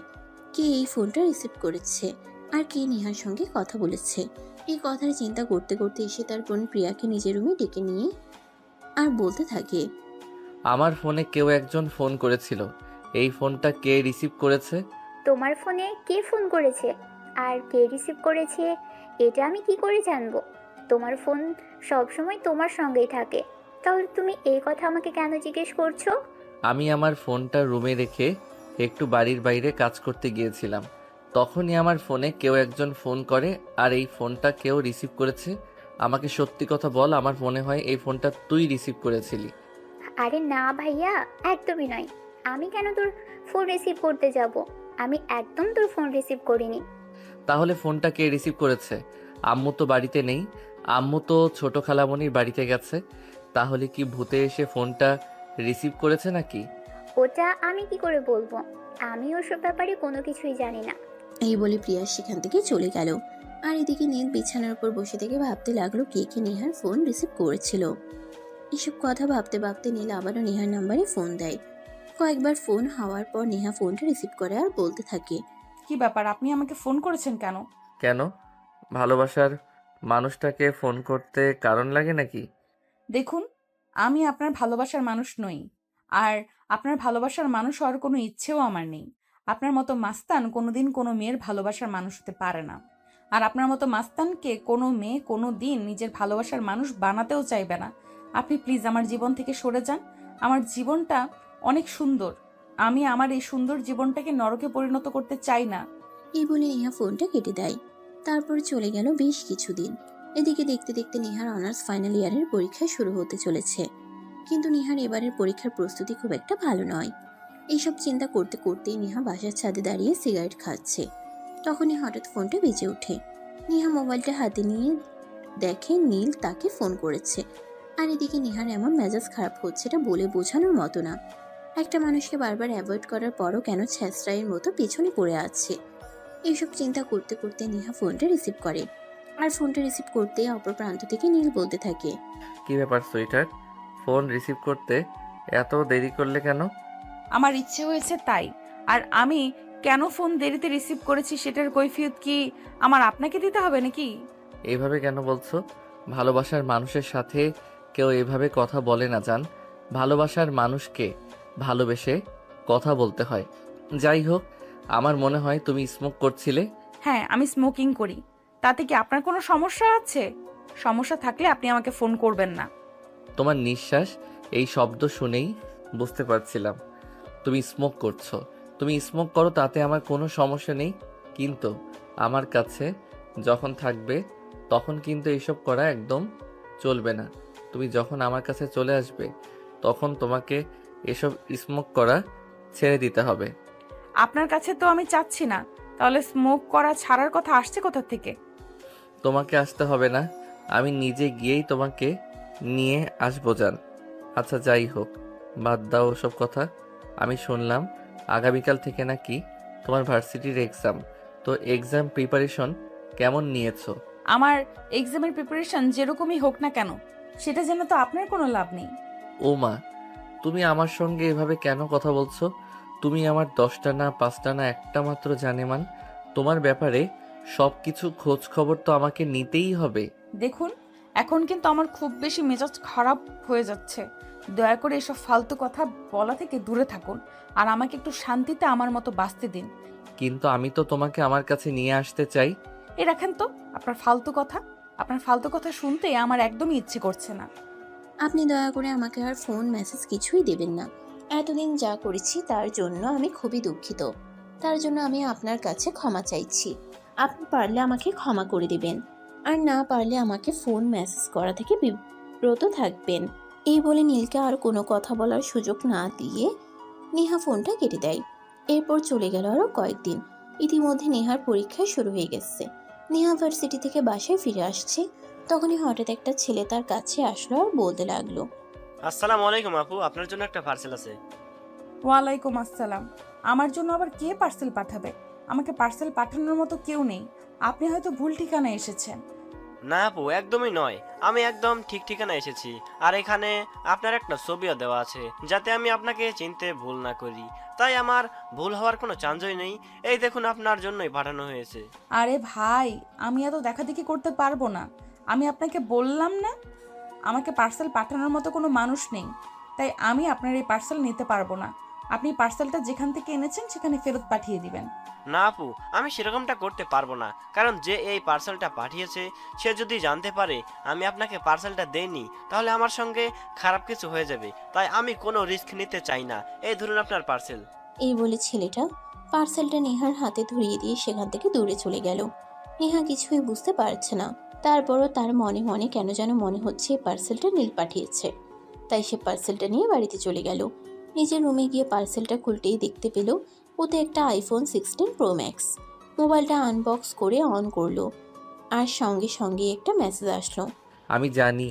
কে এই ফোনটা রিসিভ করেছে, আর কে নেহার সঙ্গে কথা বলেছে? এই কথার চিন্তা করতে করতে এসে তার বোন প্রিয়াকে নিজের রুমে ডেকে নিয়ে আর বলতে থাকে,
আমার ফোনে কেউ একজন ফোন করেছিল। এই ফোনটা কে রিসিভ করেছে?
তোমার ফোনে কে ফোন করেছে আর কে রিসিভ করেছে এটা আমি কি করে জানবো? তোমার ফোন সবসময় তোমার সঙ্গেই থাকে, তাহলে তুমি এই কথা আমাকে কেন জিজ্ঞেস করছো?
আমি আমার ফোনটা রুমে রেখে একটু বাড়ির বাইরে কাজ করতে গিয়েছিলাম। তখনই আমার ফোনে কেউ একজন ফোন করে, আর এই ফোনটা কেউ রিসিভ করেছে। আমাকে সত্যি কথা বল, আমার মনে হয় এই ফোনটা তুই রিসিভ করেছিলি।
আরে না ভাইয়া, একদমই নয়। আমি কেন তোর ফোন রিসিভ করতে যাব? আমি একদম তোর ফোন রিসিভ করিনি।
তাহলে ফোনটা কে রিসিভ করেছে? আম্মু তো বাড়িতে নেই, আম্মু তো ছোট খালামণির বাড়িতে গেছে। তাহলে কি ভূতে এসে ফোনটা রিসিভ করেছে নাকি?
ওটা আমি কি করে বলবো? আমি ওসব ব্যাপারে কোনো কিছুই জানি না।
এই বলে প্রিয়া সেখান থেকে চলে গেল। আর এদিকে নীল বিছানার উপর বসে থেকে ভাবতে লাগলো কে কে নেহার ফোন রিসিভ করেছিল। এসব কথা ভাবতে ভাবতে নীল আবারও নেহার নাম্বারে ফোন দেয়। কয়েকবার ফোন হওয়ার পর নেহা ফোনটা রিসিভ করে আর বলতে থাকে,
কি ব্যাপার, আপনি আমাকে ফোন করেছেন কেন?
কেন? ভালোবাসার মানুষটাকে ফোন করতে কারণ লাগে নাকি?
দেখুন, আমি আপনার ভালোবাসার মানুষ নই, আর আপনার ভালোবাসার মানুষ হওয়ার কোনো ইচ্ছেও আমার নেই। আপনার মতো মাস্তান কোনোদিন কোনো মেয়ের ভালোবাসার মানুষ হতে পারে না, আর আপনার মতো মাস্তানকে কোনো মেয়ে কোনো দিন নিজের ভালোবাসার মানুষ বানাতেও চাইবে না। আপনি প্লিজ আমার জীবন থেকে সরে যান। আমার জীবনটা অনেক সুন্দর, আমি আমার এই সুন্দর জীবনটাকে নরকে পরিণত করতে চাই না।
এই বলে নেহা ফোনটা কেটে দেয়। তারপর চলে গেল বেশ কিছুদিন। এদিকে দেখতে দেখতে নেহার অনার্স ফাইনাল ইয়ারের পরীক্ষা শুরু হতে চলেছে, কিন্তু নেহার এবারের পরীক্ষার প্রস্তুতি খুব একটা ভালো নয়। এইসব চিন্তা করতে করতেই নেহা বাসার ছাদে দাঁড়িয়ে সিগারেট খাচ্ছে। তখনই হঠাৎ ফোনটা বেজে ওঠে। নেহা মোবাইলটা হাতে নিয়ে দেখে নীল তাকে ফোন করেছে। আর এদিকে নেহার এমন মেজাজ খারাপ হচ্ছে, এটা বলে বোঝানোর মতো না। একটা মানুষকে বারবার অ্যাভয়েড করার পরও কেন ছ্যাঁচড়াইয়ের মতো পেছনে পড়ে আছে। এইসব চিন্তা করতে করতে নেহা ফোনটা রিসিভ করে। আর ফোনটা রিসিভ করতে অপর প্রান্ত থেকে নীল বলতে থাকে,
কি ব্যাপার সুইটার, ফোন রিসিভ করতে এত দেরি করলে কেন?
আমার ইচ্ছে হয়েছে তাই। আর আমি কেন ফোন দেরিতে রিসিভ করেছি সেটার কৈফিয়ত কি আমার আপনাকে দিতে হবে নাকি?
এইভাবে কেন বলছো? ভালোবাসার মানুষের সাথে কেউ এভাবে কথা বলে না জান। ভালোবাসার মানুষকে ভালোবেসে কথা বলতে হয়। যাই হোক, আমার মনে হয় তুমি স্মোক করছিলে।
হ্যাঁ, আমি স্মোকিং করি। তাতে কি আপনার কোনো সমস্যা আছে? সমস্যা থাকলে আপনি আমাকে ফোন করবেন না।
তোমার নিঃশ্বাস এই শব্দ শুনেই বুঝতে পারছিলাম তুমি স্মোক করছো। তুমি স্মোক করো, তাতে আমার কোনো সমস্যা নেই, কিন্তু আমার কাছে যখন থাকবে তখন কিন্তু এসব করা একদম চলবে না। তুমি যখন আমার কাছে চলে আসবে তখন তোমাকে এসব স্মোক করা ছেড়ে দিতে হবে।
আপনার কাছে তো আমি চাচ্ছি না, তাহলে স্মোক করা ছাড়ার কথা আসছে কোথা থেকে?
তোমাকে আসতে হবে না, আমি নিজে গিয়েই তোমাকে নিয়ে আসবো জান। আচ্ছা যাই হোক, বাদ দাও ওসব কথা। আমি শুনলাম আগামীকাল থেকে নাকি তোমার ভার্সিটির এক্সাম। তো এক্সাম প্রিপারেশন কেমন নিয়েছো?
আমার এক্সামের প্রিপারেশন যেরকমই হোক না কেন, সেটা জেনে তো আপনার কোনো লাভ নেই।
ও মা, তুমি আমার সঙ্গে এভাবে কেন কথা বলছো? তুমি আমার 10টা না 5টা না একটা মাত্র জানেমান। তোমার ব্যাপারে সব কিছু খোঁজ খবর তো আমাকে নিতেই হবে।
দেখুন, এখন কিন্তু আমার খুব বেশি মেজাজ খারাপ হয়ে যাচ্ছে। দয়া করে এসব ফালতু কথা বলা থেকে দূরে থাকুন, আর আমাকে একটু শান্তিতে আমার মতো বাঁচতে দিন।
কিন্তু আমি তো তোমাকে আমার কাছে নিয়ে আসতে চাই।
এ রাখেন তো আপনার ফালতু কথা। আপনার ফালতু কথা শুনতে আমার একদমই ইচ্ছে করছে না।
আপনি দয়া করে আমাকে আর ফোন মেসেজ কিছুই দেবেন না। এতদিন যা করেছি তার জন্য আমি খুবই দুঃখিত। তার জন্য আমি আপনার কাছে ক্ষমা চাইছি। আপনি পারলে আমাকে ক্ষমা করে দেবেন, আর না পারলে আমাকে ফোন মেসেজ করা থেকে বিব্রত থাকবেন। এই বলে নীলকে আর কোনো কথা বলার সুযোগ না দিয়ে নেহা ফোনটা কেটে দেয়। এরপর চলে গেল আরও কয়েকদিন। ইতিমধ্যে নেহার পরীক্ষা শুরু হয়ে গেছে। নেহা ভার্সিটি থেকে বাসায় ফিরে আসছে, তখনই হঠাৎ একটা ছেলে তার কাছে আসলো আর বলতে লাগলো,
আসসালামু আলাইকুম আপু, আপনার জন্য একটা পার্সেল আছে।
ওয়ালাইকুম আসসালাম। আমার জন্য আবার কে পার্সেল পাঠাবে? আমাকে পার্সেল পাঠানোর মতো কেউ নেই। আপনি হয়তো ভুল ঠিকানায় এসেছেন।
না আপু, একদমই নয়, আমি একদম ঠিক ঠিকানা এসেছি। আর এখানে আপনার একটা ছবিও দেওয়া আছে, যাতে আমি আপনাকে চিনতে ভুল না করি। তাই আমার ভুল হওয়ার কোনো চান্সই নেই। এই দেখুন, আপনার জন্যই পাঠানো হয়েছে।
আরে ভাই, আমি এত দেখাদেখি করতে পারবো না। আমি আপনাকে বললাম না আমাকে পার্সেল পাঠানোর মতো কোনো মানুষ নেই, তাই আমি আপনার এই পার্সেল নিতে পারবো না। আপনি পার্সেলটা যেখান থেকে এনেছেন সেখানে ফেরত পাঠিয়ে দিবেন।
না আপু, আমি সেরকমটা করতে পারবো না, কারণ যে এই পার্সেলটা পাঠিয়েছে সে যদি জানতে পারে আমি আপনাকে পার্সেলটা দেইনি, তাহলে আমার সঙ্গে খারাপ কিছু হয়ে যাবে। তাই আমি কোনো রিস্ক নিতে চাই না। এই ধরুন আপনার পার্সেল।
এই বলে ছেলেটা পার্সেলটা নেহার হাতে ধরিয়ে দিয়ে সেখান থেকে দূরে চলে গেল। নেহা কিছুই বুঝতে পারছে না। তারপরও তার মনে মনে কেন যেন মনে হচ্ছে এই পার্সেলটা নীল পাঠিয়েছে। তাই সে পার্সেলটা নিয়ে বাড়িতে চলে গেল। নিজের রুমে গিয়ে পার্সেলটা খুলতেই দেখতে পেল ওতে একটা আইফোন 16 প্রো ম্যাক্স। মোবাইলটা আনবক্স করে অন করলো, আর সঙ্গে সঙ্গে একটা মেসেজ আসলো।
আমি জানি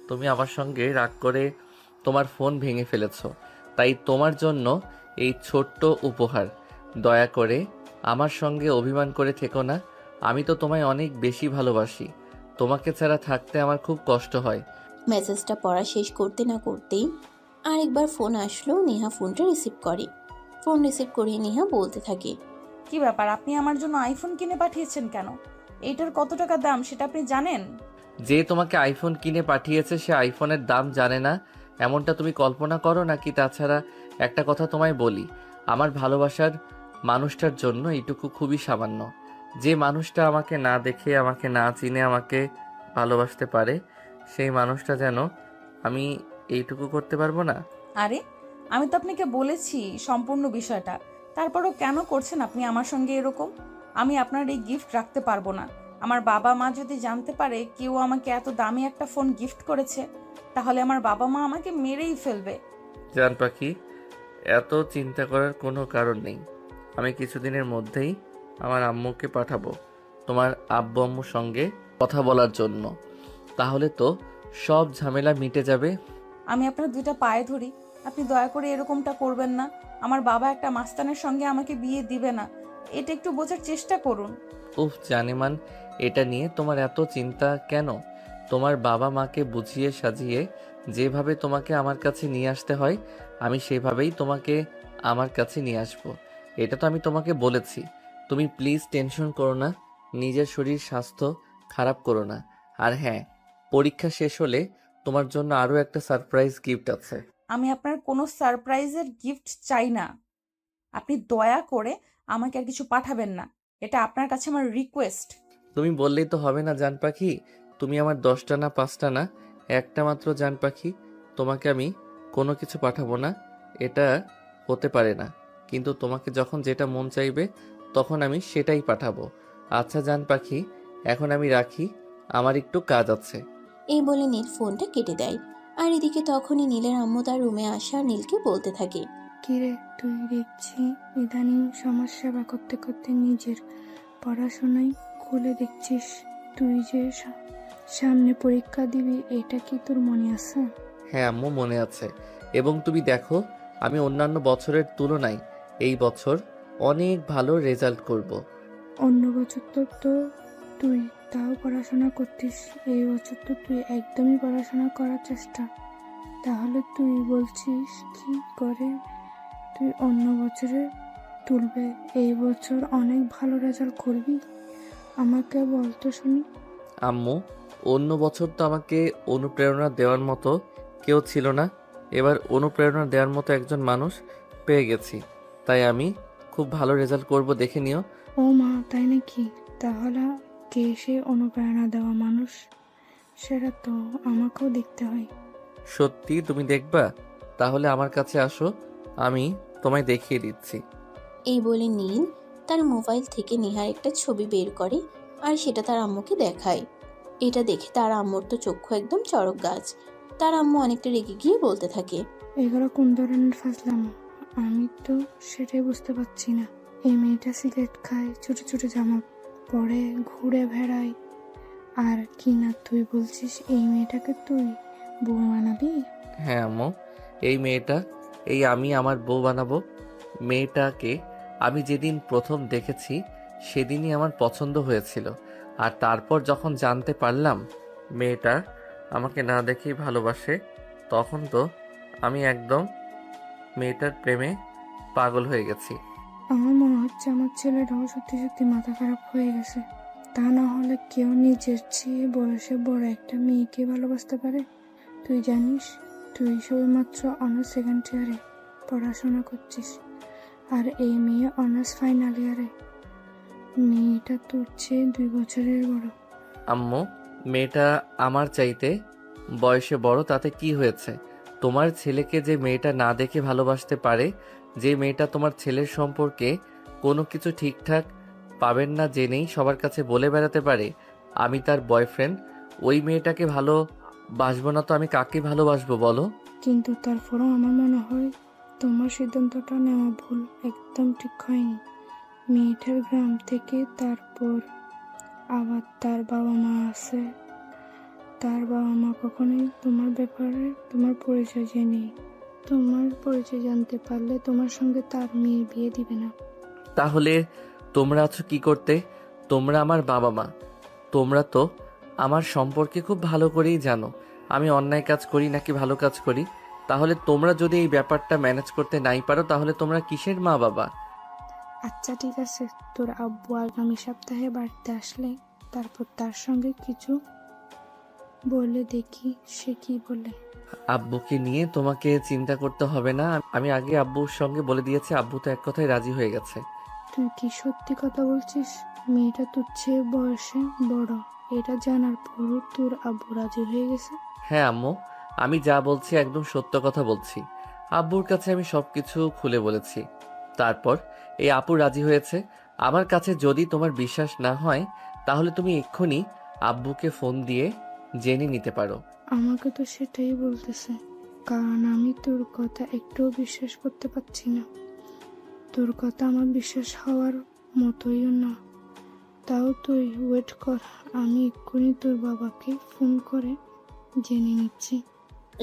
তুমি আমার সঙ্গে রাগ করে তোমার ফোন ভেঙে ফেলেছো, তাই তোমার জন্য এই ছোট্ট উপহার। দয়া করে আমার সঙ্গে অভিমান করে থেকো না। আমি তো তোমায় অনেক বেশি ভালোবাসি। তোমাকে ছাড়া থাকতে আমার খুব কষ্ট হয়।
মেসেজটা পড়া শেষ করতে না করতেই আরেকবার ফোন আসলো। নেহা ফোনটা রিসিভ করে। ফোন রিসিভ করে নেহা বলতে থাকে,
কি ব্যাপার, আপনি আমার জন্য আইফোন কিনে পাঠিয়েছেন কেন? এইটার কত টাকা দাম সেটা আপনি জানেন?
যে তোমাকে আইফোন কিনে পাঠিয়েছে সে আইফোনের দাম জানে না এমনটা তুমি কল্পনা করো নাকি? তাছাড়া একটা কথা তোমায় বলি, আমার ভালোবাসার মানুষটার জন্য এইটুকু খুবই সামান্য। যে মানুষটা আমাকে না দেখে, আমাকে না চিনে আমাকে ভালোবাসতে পারে, সেই মানুষটা যেন আমি এইটুকু করতে পারবো না।
আরে, আমি তো আপনাকে বলেছি সম্পূর্ণ বিষয়টা, তারপরও কেন করছেন আপনি আমার সঙ্গে এরকম? আমি আপনার এই গিফট রাখতে পারবো না। আমার বাবা মা যদি জানতে পারে কেউ আমাকে এত দামি একটা ফোন গিফট করেছে, তাহলে আমার বাবা মা আমাকে মেরেই ফেলবে।
জান পাখি, এত চিন্তা করার কোনো কারণ নেই। আমি কিছুদিনের মধ্যেই আমার আম্মুকে পাঠাবো তোমার আব্বু আম্মুর সঙ্গে কথা বলার জন্য। তাহলে তো সব ঝামেলা মিটে যাবে।
আমি আপনার দুইটা পায়ে ধরি, আপনি দয়া করে এরকমটা করবেন না। আমার বাবা একটা মাস্তানের সঙ্গে আমাকে বিয়ে দিবে না, এটা একটু বোঝার চেষ্টা করুন।
উফ জানেমান, এটা নিয়ে তোমার এত চিন্তা কেন? তোমার বাবা মাকে বুঝিয়ে সাজিয়ে যেভাবে তোমাকে আমার কাছে নিয়ে আসতে হয়, আমি সেভাবেই তোমাকে আমার কাছে নিয়ে আসবো। এটা তো আমি তোমাকে বলেছি। তুমি প্লিজ টেনশন করো না, নিজের শরীর স্বাস্থ্য খারাপ করো না। আর হ্যাঁ, পরীক্ষা শেষ হলে তোমার জন্য আরও একটা সারপ্রাইজ গিফট আছে।
আমি আপনার কোনো সারপ্রাইজের গিফট চাই না। আপনি দয়া করে আমাকে আর কিছু পাঠাবেন না। এটা আপনার কাছে আমার রিকোয়েস্ট।
তুমি বললেই তো হবে না জান পাখি। তুমি আমার 10টা না 5টা না, একটা মাত্র জান পাখি। তোমাকে আমি কোনো কিছু পাঠাবো না, এটা হতে পারে না। কিন্তু তোমাকে যখন যেটা মন চাইবে তখন আমি সেটাই পাঠাবো। আচ্ছা জান পাখি, এখন আমি রাখি, আমার একটু কাজ আছে।
এই বলে নীল ফোনটা কেটে দেয়। আর এদিকে তখনই নীলের আম্মু তার রুমে আসা আর নীলকে বলতে থাকে,
কিরে তুই দেখছি ইদানিং সমাজ সেবা করতে করতে নিজের পড়াশোনাই খুলে দেখছিস। তুই যে সামনে পরীক্ষা দিবি, এটা কি তোর মনে আছে?
হ্যাঁ আম্মু, মনে আছে। এবং তুমি দেখো, আমি অন্যান্য বছরের তুলনায় এই বছর অনেক ভালো রেজাল্ট করব।
অন্য বছর তো তুই তাও পড়াশোনা করতিস, এই বছর তো তুই একদমই পড়াশোনা করার চেষ্টা। তাহলে তুই বলছিস কি করে তুই অন্য বছরে তুলবে, এই বছর অনেক ভালো রেজাল্ট করবি? আমাকে বল তো শুনি।
আম্মু, অন্য বছর তো আমাকে অনুপ্রেরণা দেওয়ার মতো কেউ ছিল না। এবার অনুপ্রেরণা দেওয়ার মতো একজন মানুষ পেয়ে গেছি, তাই আমি খুব ভালো রেজাল্ট করব, দেখে নিও।
ও মা, তাই নাকি? তাহলে কে সে অনুপ্রেরণা দেওয়া মানুষ, সেটা তো আমাকেও দেখতে হয়।
সত্যি তুমি দেখবা? তাহলে আমার কাছে আসো, আমি তোমায় দেখিয়ে দিচ্ছি।
এই বলে নীল তার মোবাইল থেকে নেহার একটা ছবি বের করে আর সেটা তার আম্মুকে দেখায়। এটা দেখে তার আম্মুর তো চক্ষু একদম চড়ক গাছ। তার আম্মু অনেকটা রেগে গিয়ে বলতে থাকে,
এগুলো কোন ধরনের ফাজলামো? আমি তো সেটাই বুঝতে পারছি না। এই মেয়েটা সিগারেট খায়, ছোট ছোট জামা পরে ঘুরে বেড়ায়, আর কি না তুই বলছিস এই মেয়েটাকে তুই বউ বানাবি?
হ্যাঁ আম্মু, এই মেয়েটা আমি আমার বউ বানাবো। মেয়েটাকে আমি যেদিন প্রথম দেখেছি সেদিনই আমার পছন্দ হয়েছিল। আর তারপর যখন জানতে পারলাম মেয়েটা আমাকে না দেখেই ভালোবাসে, তখন তো আমি একদম মেয়েটার প্রেমে পাগল হয়ে গেছি।
আমার মনে হচ্ছে আমার ছেলেটাও সত্যি সত্যি মাথা খারাপ হয়ে গেছে। তা না হলে কেউ নিজের চেয়ে বয়সে বড় একটা মেয়েকে ভালোবাসতে পারে? তুই জানিস, তুই সবেমাত্র অনার্স সেকেন্ড ইয়ারে পড়াশোনা করছিস, আর এই মেয়ে অনার্স ফাইনাল ইয়ারে। মেয়েটা তোর চেয়ে 2 বছরের বড়।
আম্মু, মেয়েটা আমার চাইতে বয়সে বড়, তাতে কি হয়েছে? তোমার ছেলেকে যে মেয়েটা না দেখে ভালোবাসতে পারে, যে মেয়েটা তোমার ছেলের সম্পর্কে কোনো কিছু ঠিকঠাক পাবেন না জেনেই সবার কাছে বলে বেড়াতে পারে আমি তার বয়ফ্রেন্ড, ওই মেয়েটাকে ভালোবাসবো না তো আমি কাকে ভালোবাসবো বলো?
কিন্তু তারপরও আমার মনে হয় তোমার সিদ্ধান্তটা নেওয়া ভুল, একদম ঠিক হয়নি। মেয়েটার গ্রাম থেকে, তারপর আবার তার বাবা মা আছে। তার বাবা মা কখনোই তোমার ব্যাপারে তোমার পরিচয় জেনে, তোমার পরিচয় জানতে পারলে তোমার সঙ্গে তার মেয়ের বিয়ে দিবে না।
তাহলে তোমরা আছো কি করতে? তোমরা আমার বাবা মা, তোমরা তো আমার সম্পর্কে খুব ভালো করেই জানো আমি অন্যায় কাজ করি নাকি ভালো কাজ করি। তাহলে তোমরা যদি এই ব্যাপারটা ম্যানেজ করতে নাই পারো, তাহলে তোমরা কিসের মা বাবা?
আচ্ছা ঠিক আছে, তোর আব্বু আগামী সপ্তাহে বাড়িতে আসলে তারপর তার সঙ্গে কিছু বলে দেখি সে কি বলে।
আব্বুকে নিয়ে তোমাকে চিন্তা করতে হবে না, আমি আগে আব্বুর সঙ্গে বলে দিয়েছি, আব্বু তো এক কথায় রাজি হয়ে গেছে।
তুই কি সত্যি কথা বলছিস? মেয়েটা তোর চেয়ে বয়সে বড়, এটা জানার পরও তোর আব্বু রাজি হয়ে গেছে?
হ্যাঁ আম্মু, আমি যা বলছি একদম সত্য কথা বলছি। আব্বুর কাছে আমি সবকিছু খুলে বলেছি, তারপর এই আপু রাজি হয়েছে। আমার কাছে যদি তোমার বিশ্বাস না হয়, তাহলে তুমি এক্ষুনি আব্বুকে ফোন দিয়ে জেনে নিতে পারো।
আমাকে তো সেটাই বলতেছে, কারণ আমি তোর কথা একটুও বিশ্বাস করতে পারছি না। তোর কথা আমার বিশ্বাস হওয়ার মতোই না। তাও তুই ওয়েট কর, আমি এক্ষুনি তোর বাবাকে ফোন করে জেনে নিচ্ছি।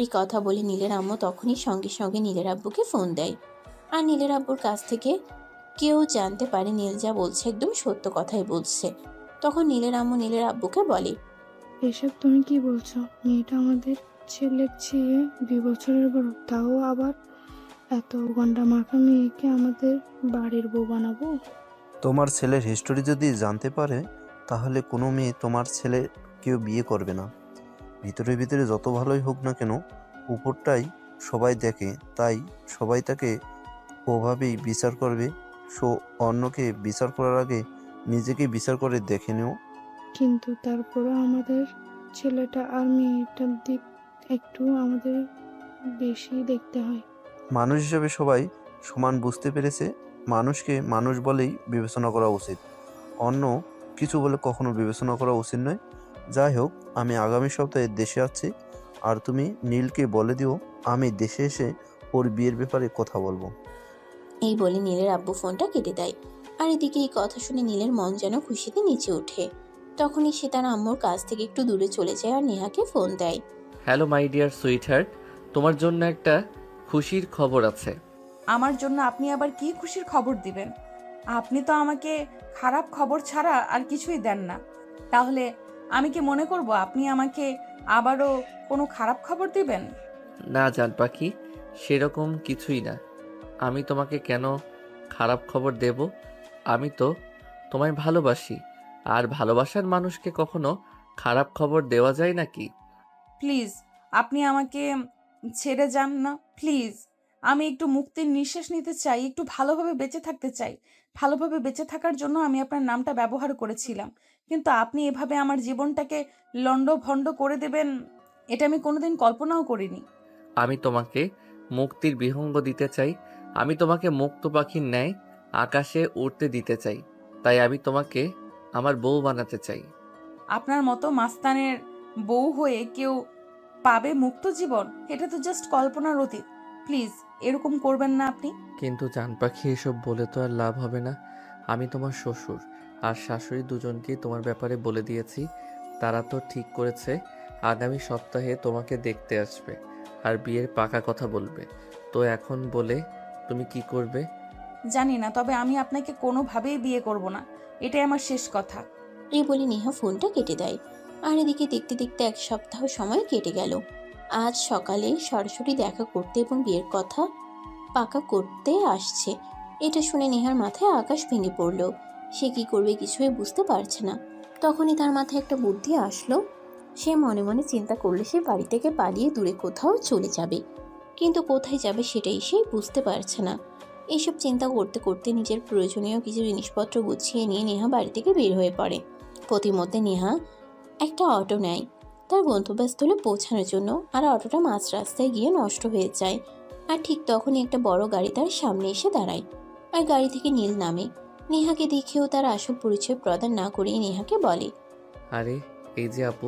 এই কথা বলে নীলের আম্মু তখনই সঙ্গে সঙ্গে নীলের আব্বুকে ফোন দেয়। আর নীলের আব্বুর কাছ থেকে কেউ জানতে পারে নীল যা বলছে একদম সত্য কথাই বলছে। তখন নীলের আম্মু নীলের আব্বুকে বলে,
এসব তুমি কি বলছো? মেয়েটা আমাদের ছেলের চেয়ে 2 বছরের বড়, তাও আবার এত গন্ডা মাখা মেয়েকে আমাদের বাড়ির বউ বানাবো?
তোমার ছেলের হিস্টোরি যদি জানতে পারে তাহলে কোনো মেয়ে তোমার ছেলে কেউ বিয়ে করবে না। ভিতরে ভিতরে যত ভালোই হোক না কেন, উপরটাই সবাই দেখে, তাই সবাই তাকে ওভাবেই বিচার করবে। সো অন্যকে বিচার করার আগে নিজেকে বিচার করে দেখে নিও।
কিন্তু তারপরও আমাদের ছেলেটা আর মেয়েটার দিক একটু আমাদের বেশি দেখতে হয়।
মানুষ হিসেবে সবাই সমান বুঝতে পেরেছে, মানুষকে মানুষ বলেই বিবেচনা করা উচিত, অন্য কিছু বলে কখনো বিবেচনা করা উচিত নয়। যাই হোক, আমি আগামী সপ্তাহে দেশে আছি, আর তুমি নীলকে বলে দিও আমি দেশে এসে ওর বিয়ের ব্যাপারে কথা বলবো।
এই বলে নীলের আব্বু ফোনটা কেটে দেয়। আর এদিকে এই কথা শুনে নীলের মন যেন খুশিতে নিচে ওঠে। তখনই সে তার আম্মুর কাছ থেকে একটু দূরে চলে যায় আর নেহাকে ফোন দেয়।
হ্যালো মাই ডিয়ার সুইটহার্ট, তোমার জন্য একটা খুশির খবর আছে।
আমার জন্য আপনি আবার কি খুশির খবর দিবেন? আপনি তো আমাকে খারাপ খবর ছাড়া আর কিছুই দেন না। তাহলে আমি কি মনে করব আপনি আমাকে আবারও কোনো খারাপ খবর দিবেন?
না জান পাখি, সেরকম কিছুই না। আমি তোমাকে কেন খারাপ খবর দেব? আমি তো তোমায় ভালোবাসি, আর ভালোবাসার মানুষকে কখনো খারাপ খবর দেওয়া যায় নাকি?
প্লিজ আপনি আমাকে ছেড়ে যান না, প্লিজ। আমি একটু মুক্তির নিঃশ্বাস নিতে চাই, একটু ভালোভাবে বেঁচে থাকতে চাই। ভালোভাবে বেঁচে থাকার জন্য আমি আপনার নামটা ব্যবহার করেছিলাম, কিন্তু আপনি এভাবে আমার জীবনটাকে লণ্ডভণ্ড করে দেবেন, এটা আমি কোনোদিন কল্পনাও করিনি।
আমি তোমাকে মুক্তির বিহঙ্গ দিতে চাই। আমি তোমাকে মুক্ত পাখির ন্যায় আকাশে উড়তে দিতে চাই। তাই আমি তোমাকে আমার বউ বানাতে চাই।
আপনার মতো মাস্তানের বউ হয়ে কেউ পাবে মুক্ত জীবন? এটা তো জাস্ট কল্পনার অতীত। প্লিজ এরকম করবেন না আপনি।
কিন্তু জান পাখি, এসব বলে তো আর লাভ হবে না। আমি তোমার শ্বশুর আর শাশুড়ি দুজনকেই তোমার ব্যাপারে বলে দিয়েছি। তারা তো ঠিক করেছে আগামী সপ্তাহে তোমাকে দেখতে আসবে আর বিয়ের পাকা কথা বলবে। তো এখন বলে তুমি কি করবে?
জানি না, তবে আমি আপনাকে কোনোভাবেই বিয়ে করব না, এটাই আমার শেষ কথা।
এই বলে নেহা ফোনটা কেটে দেয়। আর এদিকে দেখতে দেখতে 1 সপ্তাহ সময় কেটে গেল। আজ সকালে সরাসরি দেখা করতে এবং বিয়ের কথা পাকা করতে আসছে। এটা শুনে নেহার মাথায় আকাশ ভেঙে পড়ল। সে কি করবে কিছুই বুঝতে পারছে না। তখনই তার মাথায় একটা বুদ্ধি আসলো। সে মনে মনে চিন্তা করলে সে বাড়ি থেকে পালিয়ে দূরে কোথাও চলে যাবে, কিন্তু কোথায় যাবে সেটাই সে বুঝতে পারছে না। এইসব চিন্তা করতে করতে নিজের প্রয়োজনীয় কিছু জিনিসপত্র গুছিয়ে নিয়ে নেহা বাড়ি থেকে বের হয়ে পড়ে। প্রতিমধ্যে নেহা একটা অটো নেয় তার গন্তব্যস্থলে পৌঁছানোর জন্য। আর অটোটা মাঝ রাস্তায় গিয়ে নষ্ট হয়ে যায়। আর ঠিক তখনই একটা বড় গাড়ি তার সামনে এসে দাঁড়ায়। আর গাড়ি থেকে নীল নামে। নেহাকে দেখেও তার আসল পরিচয় প্রদান না করেই নেহাকে বলে,
আরে এই যে আপু,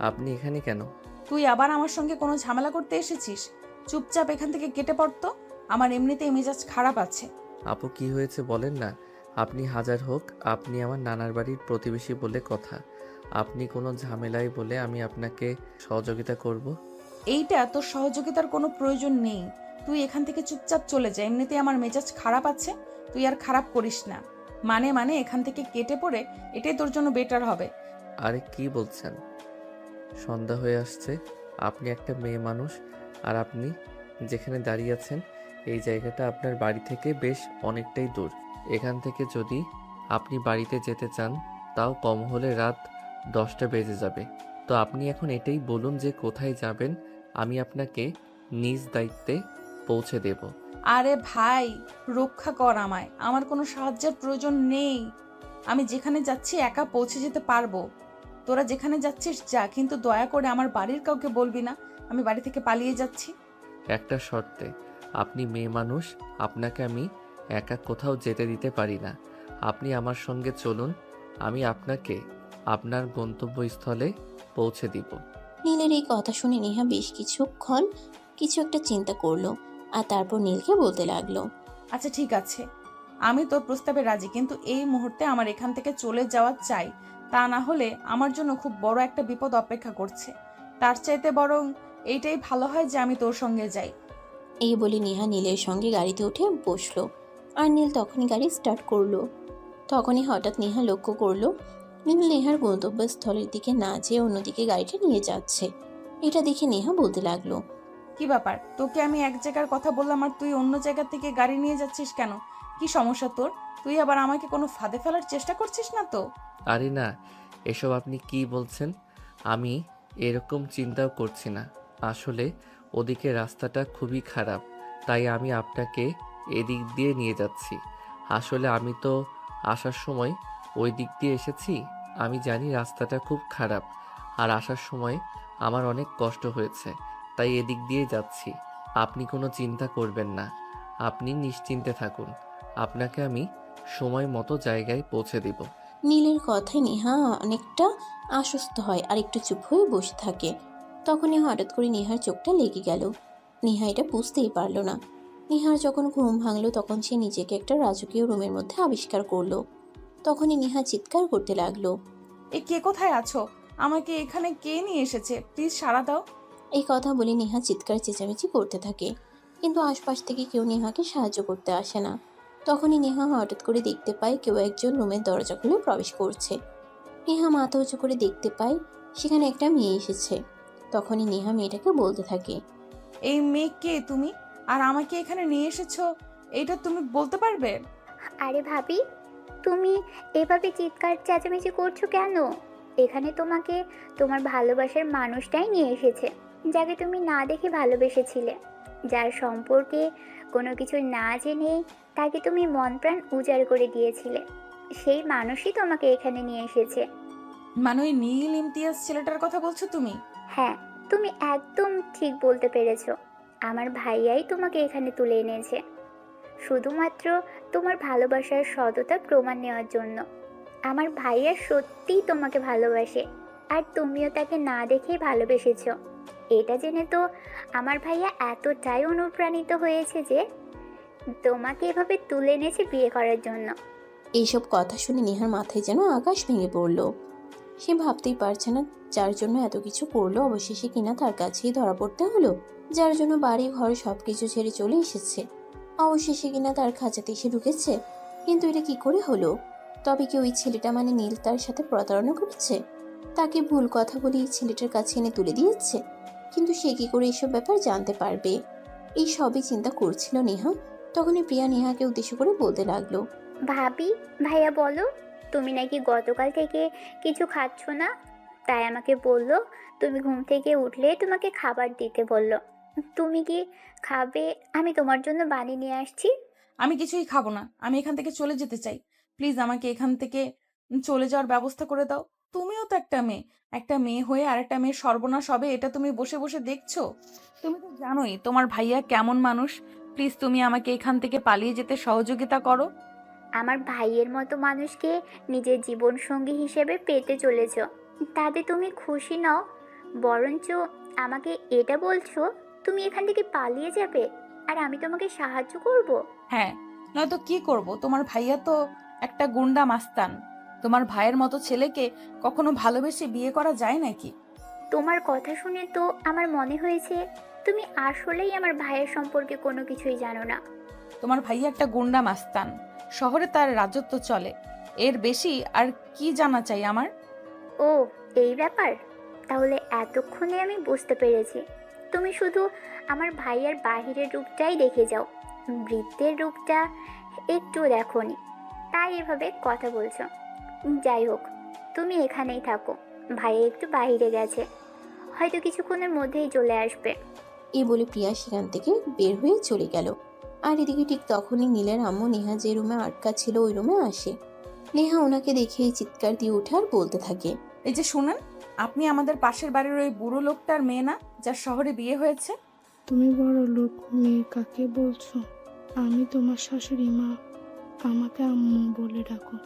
আপনি এখানে কেন?
তুই আবার আমার সঙ্গে কোনো ঝামেলা করতে এসেছিস? চুপচাপ এখান থেকে কেটে পড়তো, আমার এমনিতেই মেজাজ খারাপ আছে।
আপু কি হয়েছে বলেন না। আপনি হাজার হোক আপনি আমার নানার বাড়ির প্রতিবেশী বলে কথা। আপনি কোনো ঝামেলায় বলে আমি আপনাকে সহযোগিতা করব।
এইটা তোর সহযোগিতার কোনো প্রয়োজন নেই। তুই এখান থেকে চুপচাপ চলে যা, এমনিতেই আমার মেজাজ খারাপ আছে। তুই আর খারাপ করিস না। মানে এখান থেকে কেটে পড়ে, এটাই তোর জন্য বেটার হবে।
আরে কি বলছেন? সন্ধ্যা হয়ে আসছে, আপনি একটা মেয়ে মানুষ, আর আপনি যেখানে দাঁড়িয়ে আছেন এই জায়গাটা আপনার বাড়ি থেকে বেশ অনেকটাই দূর। এখান থেকে যদি আপনি বাড়িতে যেতে চান তাও কম হলে রাত 10টা বেজে যাবে। তো আপনি এখন এটাই বলুন যে কোথায় যাবেন, আমি আপনাকে নিজ দায়িত্বে পৌঁছে দেব।
আরে ভাই, রক্ষা কর আমায়, আমার কোনো সাহায্যের প্রয়োজন নেই। আমি যেখানে যাচ্ছি একা পৌঁছে যেতে পারবো। তোরা যেখানে যাচ্ছিস যা, কিন্তু দয়া করে আমার বাড়ির কাউকে বলবি না আমি বাড়ি থেকে পালিয়ে যাচ্ছি।
একটা শর্তে, আপনি মেয়ে মানুষ, আপনাকে আমি একা কোথাও যেতে দিতে পারি না। আপনি আমার সঙ্গে চলুন, আমি আপনাকে আপনার গন্তব্যস্থলে পৌঁছে দিব।
নীলের এই কথা শুনে নেহা বেশ কিছুক্ষণ কিছু একটা চিন্তা করলো। আর তারপর নীলকে বলতে লাগলো,
আচ্ছা ঠিক আছে, আমি তোর প্রস্তাবে রাজি, কিন্তু এই মুহূর্তে আমার এখান থেকে চলে যাওয়া চাই। তা না হলে আমার জন্য খুব বড় একটা বিপদ অপেক্ষা করছে। তার চাইতে বরং এইটাই ভালো হয় যে আমি তোর সঙ্গে যাই।
এই বলে নেহা নীলের সঙ্গে গাড়িতে উঠে বসলো। আর নীল তখনই গাড়ি স্টার্ট করলো। তখনই হঠাৎ নেহা লক্ষ্য করলো নীল নেহার গন্তব্যস্থলের দিকে না যেয়ে অন্যদিকে গাড়িটা নিয়ে যাচ্ছে। এটা দেখে নেহা বলতে লাগলো,
কি ব্যাপার, তোকে আমি এক জায়গার কথা বললাম আর তুই অন্য জায়গা থেকে গাড়ি নিয়ে যাচ্ছিস কেন? কি সমস্যা তোর? তুই আবার আমাকে কোনো ফাঁদে ফেলার চেষ্টা করছিস না তো?
আরে না, এসব আপনি কি বলছেন? আমি এরকম চিন্তাও করছি না। আসলে ওদিকে রাস্তাটা খুবই খারাপ, তাই আমি আপনাকে এদিক দিয়ে নিয়ে যাচ্ছি। আসলে আমি তো আসার সময় ওই দিক দিয়ে এসেছি। আমি জানি রাস্তাটা খুব খারাপ, আর আসার সময় আমার অনেক কষ্ট হয়েছে, তাই এদিক দিয়ে যাচ্ছি। আপনি কোনো চিন্তা করবেন না, আপনি নিশ্চিন্তে থাকুন। আপনাকে আমি সময় মতো জায়গায় পৌঁছে দিব।
নীলের কথায় নেহা অনেকটা আশ্বস্ত হয় আর একটু চুপ হয়ে বসে থাকে। তখনই হঠাৎ করে নেহার চোখটা লেগে গেল। নেহা এটা বুঝতেই পারল না। নেহার যখন ঘুম ভাঙলো তখন সে নিজেকে একটা রাজকীয় রুমের মধ্যে আবিষ্কার করলো। তখনই নেহা চিৎকার করতে লাগলো,
এ কে, কোথায় আছো? আমাকে এখানে কে নিয়ে এসেছে? প্লিজ সাড়া দাও।
এই কথা বলে নেহা চিৎকার চেঁচামেচি করতে থাকে, কিন্তু আশপাশ থেকে কেউ নেহাকে সাহায্য করতে আসে না। তখনই নেহা হঠাৎ করে দেখতে পায় কেউ একজন রুমের দরজা খুলে প্রবেশ করছে। নেহা মাথা উঁচু করে দেখতে পায় সেখানে একটা মেয়ে এসেছে। তখনই নেহা মেয়েটাকে বলতে থাকে,
এই মেয়ে কে তুমি? আর আমাকে এখানে নিয়ে এসেছো, এইটা তুমি বলতে পারবে?
আরে ভাবি, তুমি এভাবে চিৎকার চেঁচামেচি করছো কেন? এখানে তোমাকে তোমার ভালোবাসার মানুষটাই নিয়ে এসেছে, যাকে তুমি না দেখে ভালোবেসেছিলে, যার সম্পর্কে কোনো কিছু না জেনে তাকে তুমি মন প্রাণ উজাড় করে দিয়েছিলে। সেই মানুষই তোমাকে এখানে নিয়ে এসেছে।
মানে ওই নীল ইমতিয়াজ ছেলেটার কথা বলছো তুমি?
হ্যাঁ, তুমি একদম ঠিক বলতে পেরেছো। আমার ভাইয়াই তোমাকে এখানে তুলে এনেছে শুধুমাত্র তোমার ভালোবাসার সততা প্রমাণ নেওয়ার জন্য। আমার ভাইয়া সত্যিই তোমাকে ভালোবাসে, আর তুমিও তাকে না দেখেই ভালোবেসেছো। এটা জেনে তো আমার ভাইয়া এতটাই অনুপ্রাণিত হয়েছে যে তোমাকে এভাবে তুলে এনেছে বিয়ে করার জন্য।
এইসব কথা শুনে নেহার মাথায় যেন আকাশ ভেঙে পড়ল। সে ভাবতেই পারছে না যার জন্য এত কিছু করলো অবশেষে কিনা তার কাছেই ধরা পড়তে হলো। যার জন্য বাড়ি ঘর সবকিছু ছেড়ে চলে এসেছে অবশেষে কিনা তার খাঁচাতে এসে ঢুকেছে। কিন্তু এটা কি করে হলো? তবে কি ওই ছেলেটা মানে নীল তার সাথে প্রতারণা করেছে? তাকে ভুল কথা বলে এই ছেলেটার কাছে এনে তুলে দিয়েছে? কিন্তু সে কি করে এইসব ব্যাপার জানতে পারবে? এই সবই চিন্তা করছিল নেহা। তখনই প্রিয়া নেহাকে উদ্দেশ্য করে বলতে লাগলো,
ভাবি, ভাইয়া বলো, তুমি নাকি গতকাল থেকে কিছু খাচ্ছ না, তাই আমাকে বললো তুমি ঘুম থেকে উঠলে তোমাকে খাবার দিতে বললো। তুমি কি খাবে? আমি তোমার জন্য বানিয়ে নিয়ে আসছি।
আমি কিছুই খাবো না, আমি এখান থেকে চলে যেতে চাই। প্লিজ আমাকে এখান থেকে চলে যাওয়ার ব্যবস্থা করে দাও। তুমিও তো একটা মেয়ে, একটা মেয়ে হয়ে আর একটা মেয়ের সর্বনাশ হবে এটা তুমি বসে বসে দেখছো? তুমি তো জানোই তোমার ভাইয়া কেমন মানুষ। প্লিজ তুমি আমাকে এখান থেকে পালিয়ে যেতে সহযোগিতা করো।
আমার ভাইয়ের মতো মানুষকে নিজের জীবন সঙ্গী হিসেবে পেতে চলেছ, তাতে তুমি খুশি নও? বরঞ্চ আমাকে এটা বলছো তুমি এখান থেকে পালিয়ে যাবে আর আমি তোমাকে সাহায্য করব?
হ্যাঁ, নয়তো কি করব? তোমার ভাইয়া তো একটা গুন্ডা মাস্তান। তোমার ভাইয়ের মতো ছেলেকে কখনো ভালোবেসে বিয়ে করা যায় নাকি?
তোমার কথা শুনে তো আমার মনে হয়েছে তুমি আসলেই আমার ভাইয়ের সম্পর্কে কোনো কিছুই জানো না।
তোমার ভাইয়া একটা গুন্ডা মাস্তান, শহরে তার রাজত্ব চলে। এর বেশি আর কি জানা চাই আমার?
ও, এই ব্যাপার। তাহলে এতক্ষণে আমি বুঝতে পেরেছি তুমি শুধু আমার ভাইয়ার বাহিরের রূপটাই দেখে যাও, বৃত্তের রূপটা একটু দেখোনি, তাই এভাবে কথা বলছো। যাই হোক, তুমি এখানেই থাকো, ভাইয়া একটু বাইরে গেছে, হয়তো কিছুক্ষণের মধ্যেই চলে আসবে।
এই বলে প্রিয়া সেখান থেকে বের হয়ে চলে গেল। আর এদিকে ঠিক তখনই নীলের আম্মু নেহা যে রুমে আটকা ছিল ওই রুমে আসে। নেহা ওনাকে দেখে চিৎকার দিয়ে ওঠে আর বলতে থাকে,
এই যে শুনেন, আপনি আমাদের পাশের বাড়ির ওই বুড়ো লোকটার মেয়ে না, যার শহরে বিয়ে হয়েছে?
তুমি বড় লোক মেয়ে কাকে বলছো? আমি তোমার শাশুড়ি মা, আমাকে আম্মু বলে ডাকো।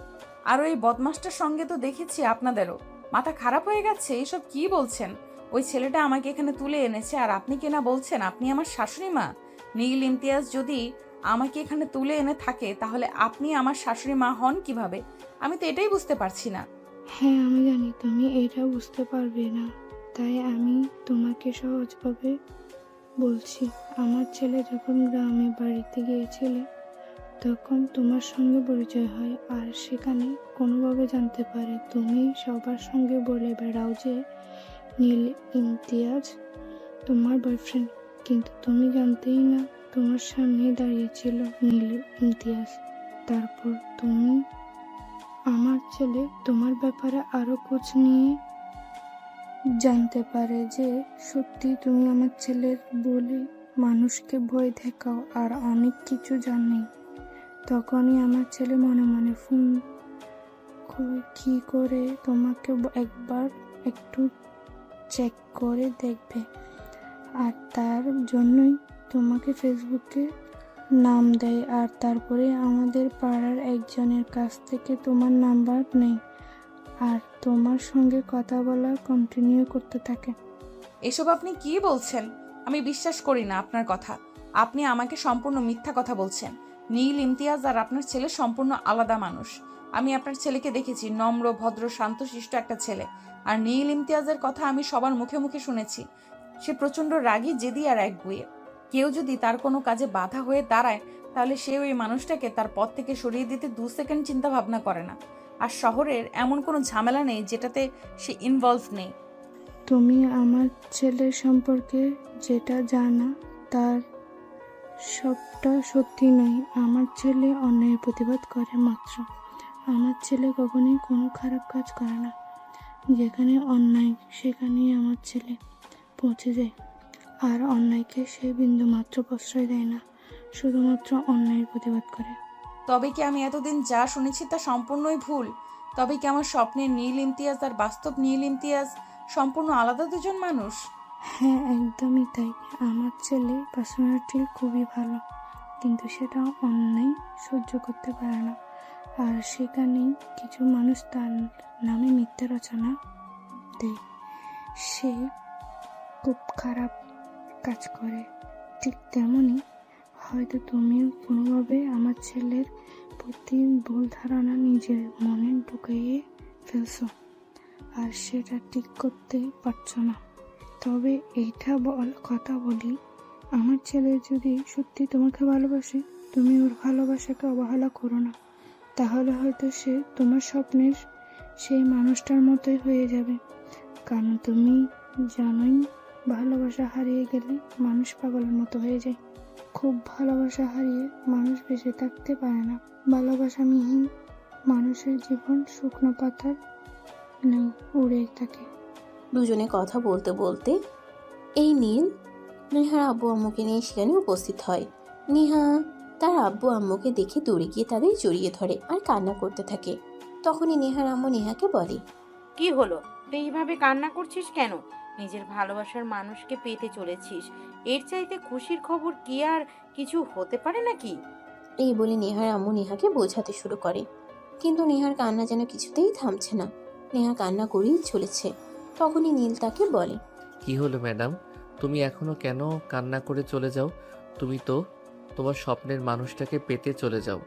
আর ওই বদমাসটার সঙ্গে তো দেখেছি আপনাদেরও মাথা খারাপ হয়ে গেছে। এইসব কি বলছেন? ওই ছেলেটা আমাকে এখানে তুলে এনেছে আর আপনি কিনা বলছেন আপনি আমার শাশুড়ি মা? নীল ইমতিয়াজ যদি আমাকে এখানে তুলে এনে থাকে তাহলে আপনি আমার শাশুড়ি মা হন কিভাবে? আমি তো এটাই বুঝতে পারছি না।
হ্যাঁ, আমি জানি তুমি এটা বুঝতে পারবে না, তাই আমি তোমাকে সহজভাবে বলছি। আমার ছেলে যখন গ্রামে বাড়িতে গিয়েছিল তখন তোমার সঙ্গে পরিচয় হয়, আর সেখানে কোনোভাবে জানতে পারে তুমি সবার সঙ্গে বলে বেড়াও যে নীল ইমতিয়াজ তোমার বয়ফ্রেন্ড। কিন্তু তুমি জানতেই না তোমার সামনে দাঁড়িয়েছিল নীল ইমতিয়াজ। তারপর তুমি আমার ছেলে তোমার ব্যাপারে আরো খোঁজ নিয়ে জানতে পারে যে সত্যি তুমি আমার ছেলের বলে মানুষকে ভয় দেখাও আর অনেক কিছু জানি। তখনই আমার ছেলে মনে মনে ফোন কি করে তোমাকে একবার একটু চেক করে দেখবে, আর তার জন্যই তোমাকে ফেসবুকে নাম দেয়। আর তারপরে আমাদের পাড়ার একজনের কাছ থেকে তোমার নাম্বার নেই আর তোমার সঙ্গে কথা বলা কন্টিনিউ করতে থাকে।
এসব আপনি কি বলছেন? আমি বিশ্বাস করি না আপনার কথা। আপনি আমাকে সম্পূর্ণ মিথ্যা কথা বলছেন। নীল ইমতিয়াজ আর আপনার ছেলে সম্পূর্ণ আলাদা মানুষ। আমি আপনার ছেলেকে দেখেছি, নম্র, ভদ্র, শান্তশিষ্ট একটা ছেলে। আর নীল ইমতিয়াজের কথা আমি সবার মুখে মুখে শুনেছি। সে প্রচণ্ড রাগী, জেদি আর একগুঁয়ে। কেউ যদি তার কোনো কাজে বাধা হয়ে দাঁড়ায় তাহলে সে ওই মানুষটাকে তার পথ থেকে সরিয়ে দিতে 2 সেকেন্ড চিন্তা ভাবনা করে না। আর শহরের এমন কোনো ঝামেলা নেই যেটাতে সে ইনভলভ নেই।
তুমি আমার ছেলের সম্পর্কে যেটা জানা তার সবটা সত্যি নয়। আমার ছেলে অন্যায়ের প্রতিবাদ করে মাত্র। আমার ছেলে কখনোই কোনো খারাপ কাজ করে না। যেখানে অন্যায় সেখানেই আমার ছেলে পৌঁছে যায়, আর অন্যায়কে সে বিন্দুমাত্র প্রশ্রয় দেয় না, শুধুমাত্র অন্যায়ের প্রতিবাদ করে।
তবে কি আমি এতদিন যা শুনেছি তা সম্পূর্ণই ভুল? তবে কি আমার স্বপ্নের নীল ইমতিয়াজ আর বাস্তব নীল ইমতিয়াজ সম্পূর্ণ আলাদা দুজন মানুষ?
হ্যাঁ, একদমই তাই। আমার ছেলে পার্সোনালিটি খুবই ভালো, কিন্তু সেটা অন্যায় সহ্য করতে পারে না। আর সেখানেই কিছু মানুষ তার নামে মিথ্যা রচনা দেয়। সে খুব খারাপ কাজ করে। ঠিক তেমনই হয়তো তুমিও কোনোভাবে আমার ছেলের প্রতি ভুল ধারণা নিজের মনে ঢুকিয়ে ফেলছো, আর সেটা ঠিক করতে পারছো না। তবে এইটা কথা বলি, আমার ছেলে যদি সত্যি তোমাকে ভালোবাসে, তুমি ওর ভালোবাসাকে অবহেলা করো না। তাহলে হয়তো সে তোমার স্বপ্নের সেই মানুষটার মতোই হয়ে যাবে। কারণ তুমি জানোই, ভালোবাসা হারিয়ে গেলে মানুষ পাগলের মতো হয়ে যায়। খুব ভালোবাসা হারিয়ে মানুষ বেঁচে থাকতে পারে না। ভালোবাসাবিহীন মানুষের জীবন শুকনো পাতার নেই, উড়ে থাকে।
দুজনে কথা বলতে বলতে এই নীল নেহার আব্বু আম্মুকে নিয়ে সেখানে উপস্থিত হয়। নেহা তার আব্বু আম্মুকে দেখে দৌড়ে গিয়ে তাদের জড়িয়ে ধরে আর কান্না করতে থাকে। তখনই নেহার আম্মু নেহাকে বলে,
কি হলো, তুই এইভাবে কান্না করছিস কেন? নিজের ভালোবাসার মানুষকে পেতে চলেছিস, এর চাইতে খুশির খবর কি আর কিছু হতে পারে নাকি?
এই বলে নেহার আম্মু নেহাকে বোঝাতে শুরু করে, কিন্তু নেহার কান্না যেন কিছুতেই থামছে না। নেহা কান্না করেই চলেছে। তখনই নীল তাকে বলে,
কি হলো ম্যাডাম, তুমি এখনো কেন কান্না করে চলে যাও? তুমি তো তোমার স্বপ্নের মানুষটাকে পেতে চলে যাও।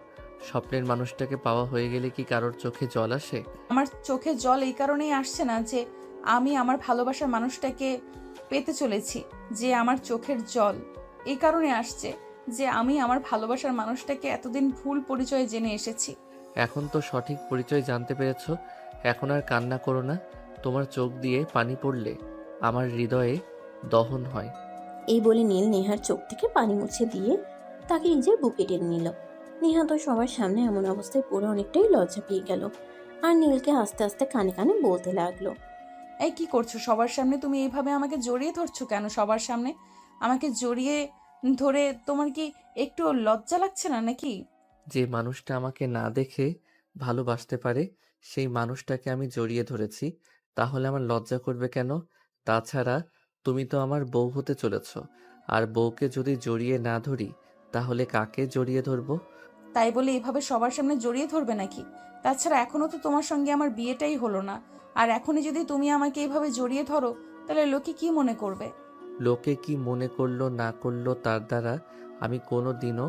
স্বপ্নের মানুষটাকে পাওয়া হয়ে গেলে কি কারোর চোখে জল আসে?
আমার চোখে জল এই কারণেই আসছে না যে আমি আমার ভালোবাসার মানুষটাকে পেতে চলেছি, যে আমার চোখের জল এই কারণে আসছে যে আমি আমার ভালোবাসার মানুষটাকে এতদিন ভুল পরিচয় জেনে এসেছি।
এখন তো সঠিক পরিচয় জানতে পেরেছো, এখন আর কান্না করো না। তোমার চোখ দিয়ে পানি পড়লে আমার হৃদয়ে দহন হয়।
এই বলে নীল নেহার চোখ থেকে পানি মুছে দিয়ে তাকে নিজের বুকে টেনে নিল। নেহা তো সবার সামনে এমন অবস্থায় পুরো অনেকটাই লজ্জা পেয়ে গেল, আর নীলকে আস্তে আস্তে কানে কানে বলতে লাগলো,
এই কি করছো সবার সামনে? তুমি এইভাবে আমাকে জড়িয়ে ধরছো কেন সবার সামনে? আমাকে জড়িয়ে ধরে তোমার কি একটু লজ্জা লাগছে না নাকি?
যে মানুষটা আমাকে না দেখে ভালোবাসতে পারে সেই মানুষটাকে আমি জড়িয়ে ধরেছি, তাহলে আমার লজ্জা করবে কেন? তাছাড়া তুমি তো আমার বউ হতে চলেছ, আর বউকে যদি জড়িয়ে না ধরি তাহলে কাকে জড়িয়ে ধরবো?
তাই বলে এভাবে সবার সামনে জড়িয়ে ধরবে নাকি? তাছাড়া এখনো তো তোমার সঙ্গে আমার বিয়েটাই হলো না, আর এখনই যদি তুমি আমাকে এইভাবে জড়িয়ে ধরো তাহলে লোকে কি মনে করবে?
লোকে কি মনে করলো না করলো তার দ্বারা আমি কোনো দিনও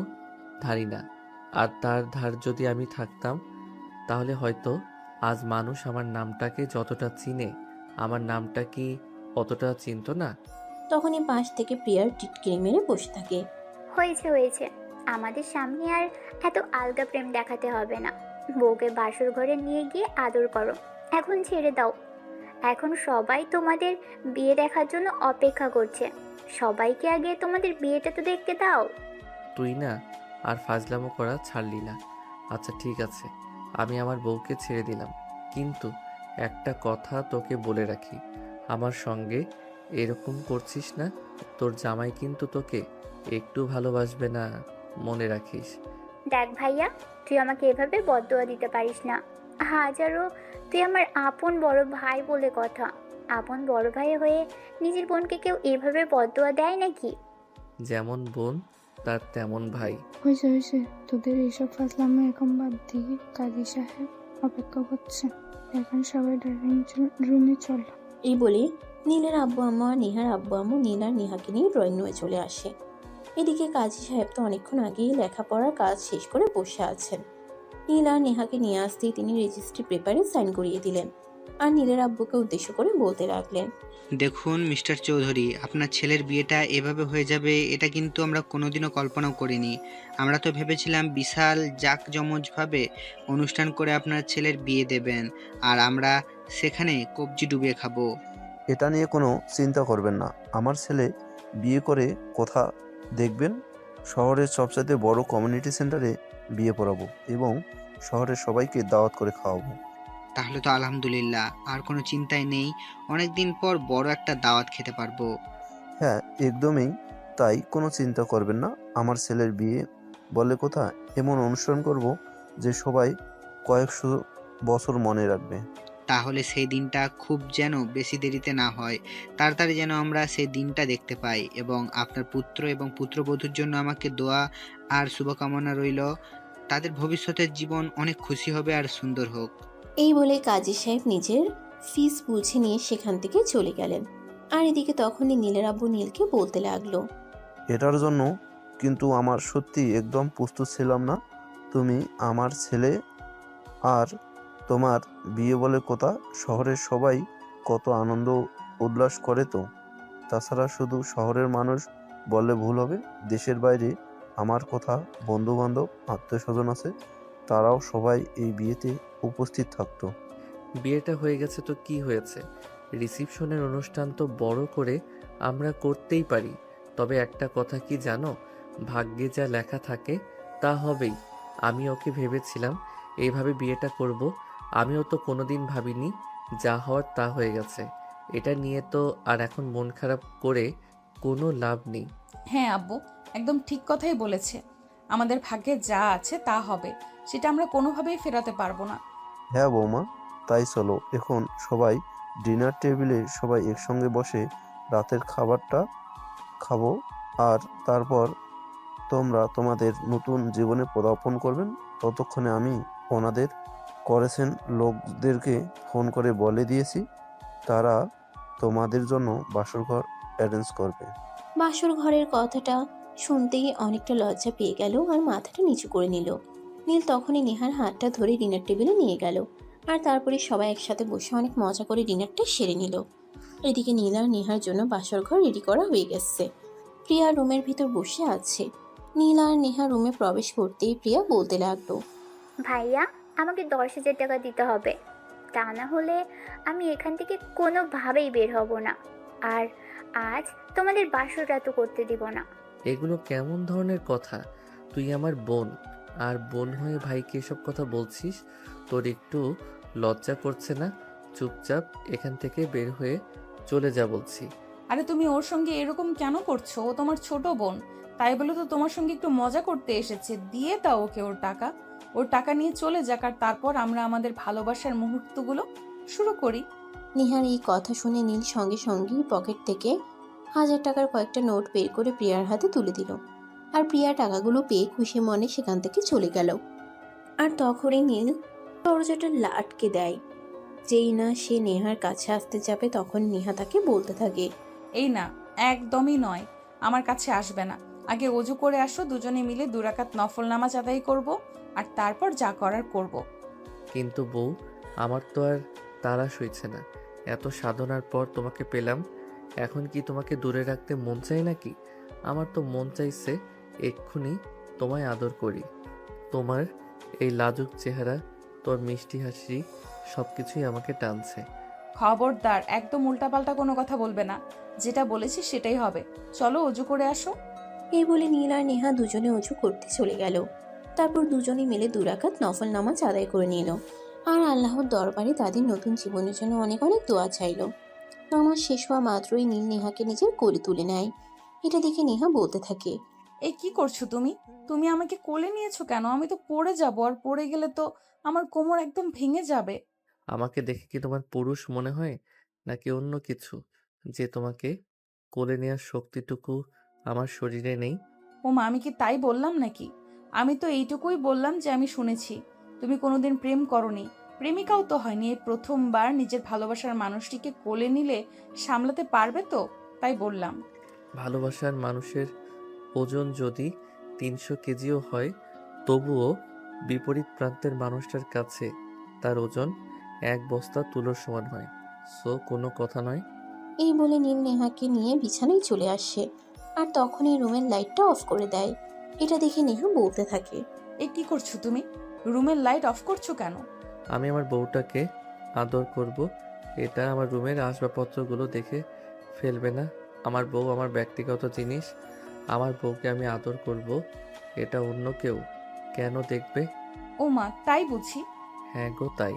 ধারি না। আর তার ধার যদি আমি থাকতাম তাহলে হয়তো আজ মানুষ আমার নামটাকে যতটা চিনে আমার নামটা কি অতটা চিনতো না।
তখনই পাশ থেকে প্রিয়ার টিটকিরি মেরে বসে থাকে।
হয়েছে হয়েছে, আমাদের সামনে আর এত আলগা প্রেম দেখাতে হবে না। বউকে বাসর ঘরে নিয়ে গিয়ে আদর করো, এখন ছেড়ে দাও। এখন সবাই তোমাদের বিয়ে দেখার জন্য অপেক্ষা করছে। সবাইকে আগে তোমাদের বিয়েটা তো দেখতে দাও।
তুই না আর ফাজলামো করা ছাড়লি না। আচ্ছা ঠিক আছে, আমি আমার বউকে ছেড়ে দিলাম, কিন্তু একটা কথা তোকে বলে রাখি, আমার সঙ্গে এরকম করছিস না, তোর জামাই কিন্তু তোকে একটু ভালোবাসবে না, মনে রাখিস।
দেখ ভাইয়া, তুই আমাকে এভাবে বদদোয়া দিতে পারিস না। হাজারো তুই আমার আপন বড় ভাই বলে কথা। আপন বড় ভাই হয়ে নিজের বোনকে কেউ এভাবে বদদোয়া দেয় নাকি?
যেমন বোন তার তেমন ভাই।
হয়েছে হয়েছে, তোদের এইসব ফাজলামো এখন বাদ দিয়ে কাজী সাহেব অপেক্ষা করছে, এখন সবাই ড্রাইভিং রুমে চল।
এই বলে নীলের আব্বু আম্মা আর নেহার আব্বু আম্মু নীল আর নেহাকে নিয়ে ড্রয়িং রুমে চলে আসে। এদিকে কাজী সাহেব তো অনেকক্ষণ আগেই লেখাপড়ার কাজ শেষ করে বসে আছেন। নীল আর নেহাকে নিয়ে আসতেই তিনি রেজিস্ট্রি পেপারে সাইন করিয়ে দিলেন আর নীলের আব্বুকে উদ্দেশ্য করে বলতে লাগলেন,
দেখুন মিস্টার চৌধুরী, আপনার ছেলের বিয়েটা এভাবে হয়ে যাবে এটা কিন্তু আমরা কোনোদিনও কল্পনাও করিনি। আমরা তো ভেবেছিলাম বিশাল জাঁকজমকভাবে অনুষ্ঠান করে আপনার ছেলের বিয়ে দেবেন আর আমরা সেখানে কবজি ডুবিয়ে খাবো।
এটা নিয়ে কোনো চিন্তা করবেন না। আমার ছেলে বিয়ে করে কোথা দেখবেন, শহরের সবচাইতে বড় কমিউনিটি সেন্টারে বিয়ে পড়াবো এবং শহরের সবাইকে দাওয়াত করে খাওয়াবো।
তাহলে তো আলহামদুলিল্লাহ, আর কোনো চিন্তাই নেই, অনেকদিন পর বড় একটা দাওয়াত খেতে পারবো।
হ্যাঁ একদমই তাই, কোনো চিন্তা করবেন না। আমার ছেলের বিয়ে বলে কথা, এমন অনুষ্ঠান করব যে সবাই কয়েকশো বছর মনে রাখবে।
তাহলে সেই দিনটা খুব যেন বেশি দেরিতে না হয়, তাড়াতাড়ি যেন আমরা সেই দিনটা দেখতে পাই। এবং আপনার পুত্র এবং পুত্রবধূর জন্য আমাকে দোয়া আর শুভকামনা রইল। তাদের ভবিষ্যতের জীবন অনেক খুশি হবে আর সুন্দর হোক।
এই বলে কাজী সাহেব নিজের ফিস বুঝে নিয়ে সেখান থেকে চলে গেলেন। আর এদিকে তখনই নীলের আব্বু নীলকে বলতে লাগলো,
এটার জন্য কিন্তু আমার সত্যি একদম প্রস্তুত ছিলাম না। তুমি আমার ছেলে আর তোমার বিয়ে বলে কথা, শহরের সবাই কত আনন্দ উল্লাস করে। তো তাছাড়া শুধু শহরের মানুষ বললে ভুল হবে, দেশের বাইরে আমার কথা বন্ধু বান্ধব আত্মীয় স্বজন আছে, তারাও সবাই এই বিয়েতে উপস্থিত থাকতো।
বিয়েটা হয়ে গেছে তো কি হয়েছে, রিসিপশনের অনুষ্ঠান তো বড় করে আমরা করতেই পারি। তবে একটা কথা কি জানো, ভাগ্যে যা লেখা থাকে তা হবেই। আমি ওকে ভেবেছিলাম এইভাবে বিয়েটা করব, আমিও তো কোনোদিন ভাবিনি, যা হওয়ার তা হয়ে গেছে। এটা নিয়ে তো আর এখন মন খারাপ করে কোনো লাভ নেই।
হ্যাঁ আব্বু, একদম ঠিক কথাই বলেছে। আমাদের ভাগ্যে যা আছে তা হবে, সেটা আমরা কোনোভাবেই ফেরাতে পারবো না।
হ্যাঁ বৌমা, তাই চলো এখন সবাই ডিনার টেবিলে সবাই একসঙ্গে বসে রাতের খাবারটা খাবো, আর তারপর তোমরা তোমাদের নতুন জীবনে পদার্পণ করবেন। ততক্ষণে আমি ওনাদের করেছেন লোকদেরকে ফোন করে বলে দিয়েছি, তারা তোমাদের জন্য বাসরঘর অ্যারেঞ্জ করবে।
বাসর ঘরের কথাটা শুনতেই অনেকটা লজ্জা পেয়ে গেল আর মাথাটা নিচু করে নিল। নীল তখনই নেহার হাতটা ধরে ডিনার টেবিলে নিয়ে গেল আর তারপরে সবাই একসাথে বসে অনেক মজা করে ডিনারটা সেরে নিল। এদিকে নীল আর নেহার জন্য বাসর ঘর রেডি করা হয়ে গেছে। প্রিয়া রুমের ভিতর বসে আছে। নীল আর নেহা রুমে প্রবেশ করতেই প্রিয়া বলতে লাগলো,
ভাইয়া, আমাকে 10,000 টাকা দিতে হবে, তা না হলে আমি এখান থেকে কোনোভাবেই বের হব না। আর আজ তোমাদের বাসর রাতও করতে দিব না।
এগুলো কেমন ধরনের কথা? তুই আমার বোন, আর বোন হয়ে ভাইকে এসব কথা বলছিস? তোর একটু লজ্জা করছে না? চুপচাপ এখান থেকে বের হয়ে চলে যা বলছি।
আরে তুমি ওর সঙ্গে এরকম কেন করছো? ও তোমার ছোট বোন, তাই বলে তো তোমার সঙ্গে একটু মজা করতে এসেছে। দিয়ে দাও ওকে ওর টাকা নিয়ে চলে যাক, আর তারপর আমরা আমাদের ভালোবাসার মুহূর্তগুলো শুরু করি।
নেহার এই কথা শুনে নীল সঙ্গে সঙ্গেই পকেট থেকে 1000 টাকার কয়েকটা নোট বের করে প্রিয়ার হাতে তুলে দিল। আর প্রিয়া টাকাগুলো পেয়ে খুশি মনে সেখান থেকে চলে গেল। আর তখনই নীল দরজাটা আটকে দেয়। যেই না সে নেহার কাছে আসতে যাবে তখন নেহা তাকে বলতে থাকে,
এই না, একদমই নয়, আমার কাছে আসবে না। আগে অজু করে আসো, দুজনে মিলে 2 রাকাত নফল নামাজ আদায় করব, আর তারপর যা করার করব।
কিন্তু বউ, আমার তো আর তাড়া সইছে না। এত সাধনার পর তোমাকে পেলাম, এখন কি তোমাকে দূরে রাখতে মন চাই নাকি? আমার তো মন চাইছে এক্ষুনি তোমায় আদর করি। তোমার এই লাজুক চেহারা, তোর মিষ্টি হাসি, সব কিছুই আমাকে টানছে।
খবরদার, একদম উল্টাপাল্টা কোনো কথা বলবে না। যেটা বলেছি সেটাই হবে। চলো অজু করে আসো।
এই বলে নীল আর নেহা দুজনে অজু করতে চলে গেল। তারপর দুজনে মিলে 2 রাকাত নফল নামাজ আদায় করে নিল আর আল্লাহর দরবারে তাদের নতুন জীবনের জন্য অনেক অনেক দোয়া চাইল। নামাজ শেষ হওয়া মাত্রই নীল নেহাকে নিজের কোলে তুলে নেয়। এটা দেখে নেহা বলতে থাকে,
এই কি করছো তুমি? তুমি আমাকে কোলে নিয়েছো কেন? আমি তো পড়ে যাবো, আর পড়ে গেলে তো আমার কোমর একদম ভেঙে যাবে।
আমাকে দেখে কি তোমার পুরুষ মনে হয় নাকি অন্য কিছু, যে তোমাকে কোলে নেওয়ার শক্তিটুকু আমার শরীরে নেই?
ও মা, আমি কি তাই বললাম নাকি? আমি তো এইটুকুই বললাম যে আমি শুনেছি তুমি কোনোদিন প্রেম করনি, প্রেমিকাও তো হয়নি। এই প্রথমবার নিজের ভালোবাসার মানুষটিকে কোলে নিলে সামলাতে পারবে তো, তাই বললাম।
ভালোবাসার মানুষের ওজন যদি 300 কেজিও হয়, তবুও বিপরীত প্রান্তের মানুষটার কাছে তার ওজন 1 বস্তা তুলোর সমান হয়। সো কোনো কথা নয়।
এই বলে নীল নেহাকে নিয়ে বিছানায় চলে আসে আর তখনই রুমের লাইটটা অফ করে দেয়। এটা দেখে নেহা বলতে থাকে,
এ কি করছো তুমি? রুমের লাইট অফ করছো কেন?
আমি আমার বউটাকে আদর করব, এটা আমার রুমের আসবাবপত্রগুলো দেখে ফেলবে না। আমার বউ আমার ব্যক্তিগত জিনিস। আমার বউকে আমি আদর করব, এটা অন্য কেউ কেন দেখবে?
ও মা, তাই বুঝি?
হ্যাঁ গো তাই।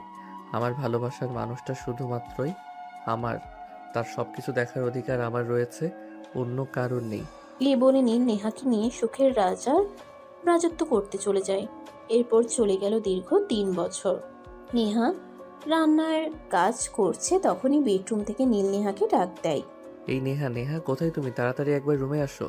আমার ভালোবাসার মানুষটা শুধুমাত্রই আমার, তার সবকিছু দেখার অধিকার আমার রয়েছে, অন্য কারোর নেই।
এই বলে নীল নেহাকে নিয়ে সুখের রাজত্ব করতে চলে যায়। এরপর চলে গেল দীর্ঘ 3 বছর। নেহা রান্নার কাজ করছে, তখনই বেডরুম থেকে নীল নেহাকে ডাক দেয়।
এই নেহা, নেহা কোথায় তুমি? তাড়াতাড়ি একবার রুমে আসো।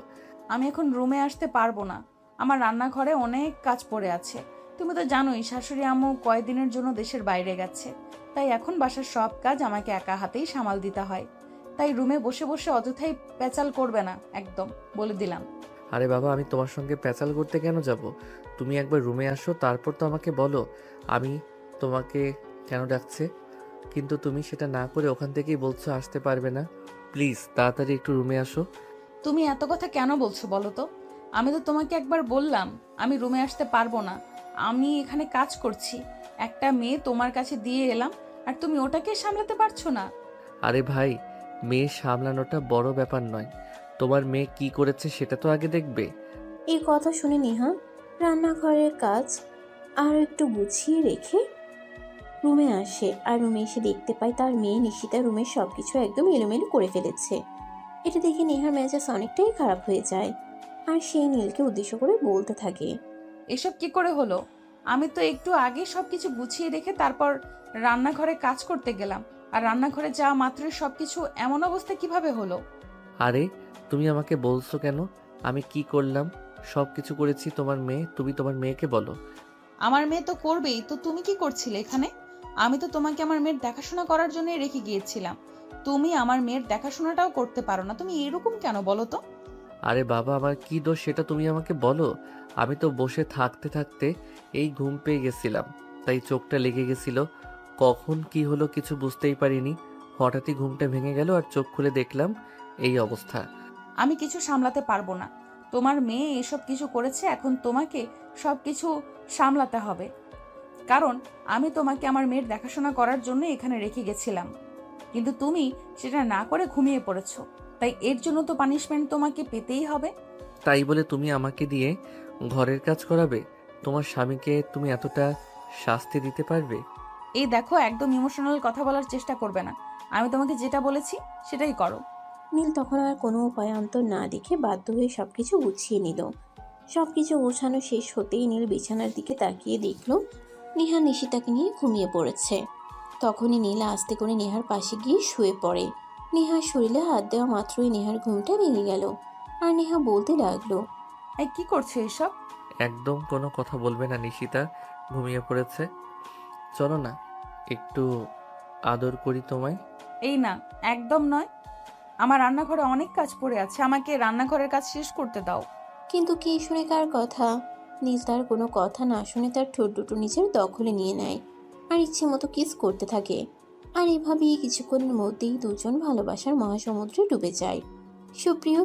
আমি এখন রুমে আসতে পারবো না। আমার রান্নাঘরে অনেক কাজ পড়ে আছে। তুমি তো জানোই শাশুড়ি আম্মু কয়েকদিনের জন্য দেশের বাইরে গেছে, তাই এখন বাসার সব কাজ আমাকে একা হাতেই সামাল দিতে হয়। তাই রুমে বসে বসে অযথাই পেঁচাল করবে না, একদম বলে দিলাম।
আরে বাবা, আমি তোমার সঙ্গে প্যাচাল করতে কেন যাব? তুমি একবার রুমে আসো, তারপর তো আমাকে বলো আমি তোমাকে কেন ডাকছে। কিন্তু তুমি সেটা না করে ওখান থেকেই বলছো আসতে পারবে না। প্লিজ তাড়াতাড়ি একটু রুমে আসো।
তুমি এত কথা কেন বলছো বলো তো? আমি তো তোমাকে একবার বললাম আমি রুমে আসতে পারবো না, আমি এখানে কাজ করছি। একটা মেয়ে তোমার কাছে দিয়ে এলাম আর তুমি ওটাকে সামলাতে পারছো না?
আরে ভাই, মেয়ে সামলানোটা বড় ব্যাপার নয়, তোমার মেয়ে কি করেছে সেটা তো আগে দেখবে।
এই কথা শুনে নেহা রান্নাঘরের কাজ আরও একটু গুছিয়ে রেখে রুমে আসে আর রুমে এসে দেখতে পায় তার মেয়ে নিশিতা রুমের সবকিছু একদম এলোমেলো করে ফেলেছে। এটা দেখে নেহার মেজাজ অনেকটাই খারাপ হয়ে যায় আর সেই নীলকে উদ্দেশ্য করে বলতে থাকে,
এসব কি করে হলো? আমি তো একটু আগে সবকিছু গুছিয়ে রেখে তারপর রান্নাঘরে কাজ করতে গেলাম, আর রান্নাঘরে যাওয়া মাত্রই সবকিছু এমন অবস্থা কিভাবে হলো?
আরে তুমি আমাকে বলছো কেন? আমি কি করলাম? সব কিছু করেছি তোমার মেয়ে, তুমি তোমার মেয়েকে বলো।
আমার মেয়ে তো করবেই, তো তুমি কি করছিলে এখানে? আমি তো তোমাকে আমার মেয়ের দেখাশোনা করার জন্যই রেখে গিয়েছিলাম। তুমি আমার মেয়ের দেখাশোনাটাও করতে পারো না, তুমি এরকম কেন বলো তো?
আরে বাবা, আমার কি দোষ সেটা তুমি আমাকে বলো। আমি তো বসে থাকতে থাকতে এই ঘুম পেয়ে গেছিলাম, তাই চোখটা লেগে গেছিল। কখন কি হলো কিছু বুঝতেই পারিনি, হঠাৎই ঘুমটা ভেঙে গেল আর চোখ খুলে দেখলাম এই অবস্থা।
আমি কিছু সামলাতে পারবো না। তোমার মেয়ে এসব কিছু করেছে, এখন তোমাকে সব কিছু সামলাতে হবে। কারণ আমি তোমাকে আমার মেয়ের দেখাশোনা করার জন্য এখানে রেখে গেছিলাম, কিন্তু তুমি সেটা না করে ঘুমিয়ে পড়েছো। তাই এর জন্য তো পানিশমেন্ট তোমাকে পেতেই হবে।
তাই বলে তুমি আমাকে দিয়ে ঘরের কাজ করাবে? তোমার স্বামীকে তুমি এতটা শাস্তি দিতে পারবে?
এই দেখো, একদম ইমোশনাল কথা বলার চেষ্টা করবে না। আমি তোমাকে যেটা বলেছি সেটাই করো।
নীল তখন আর কোনো উপায়ান্তর না দেখে বাধ্য হয়ে সবকিছু গুছিয়ে নিল। সবকিছু গোছানো শেষ হতেই নীল বিছানার দিকে তাকিয়ে দেখল নেহা নিশিতাকে নিয়ে ঘুমিয়ে পড়েছে। তখনই নীল আস্তে করে নেহার পাশে গিয়ে শুয়ে পড়ে। নেহার শরীরে হাত দেওয়া মাত্রই নেহার ঘুমটা ভেঙে গেল আর নেহা বলতে লাগলো,
এই কি করছো এসব?
একদম কোনো কথা বলবে না, নিশিতা ঘুমিয়ে পড়েছে। চলো না একটু আদর করি তোমায়।
এই না, একদম নয়। আমার রান্নাঘরে অনেক কাজ পড়ে আছে, আমাকে রান্নাঘরের কাজ শেষ করতে দাও।
কিন্তু কে শুনে কার কথা? নীল তার কোনো কথা না শুনে তার ঠোঁট দুটো নিজের দখলে নিয়ে নেয় আর ইচ্ছে মতো কিস করতে থাকে। আর এভাবেই কিছুক্ষণের মধ্যেই দুজন ভালোবাসার মহাসমুদ্রে ডুবে যায়। সুপ্রিয়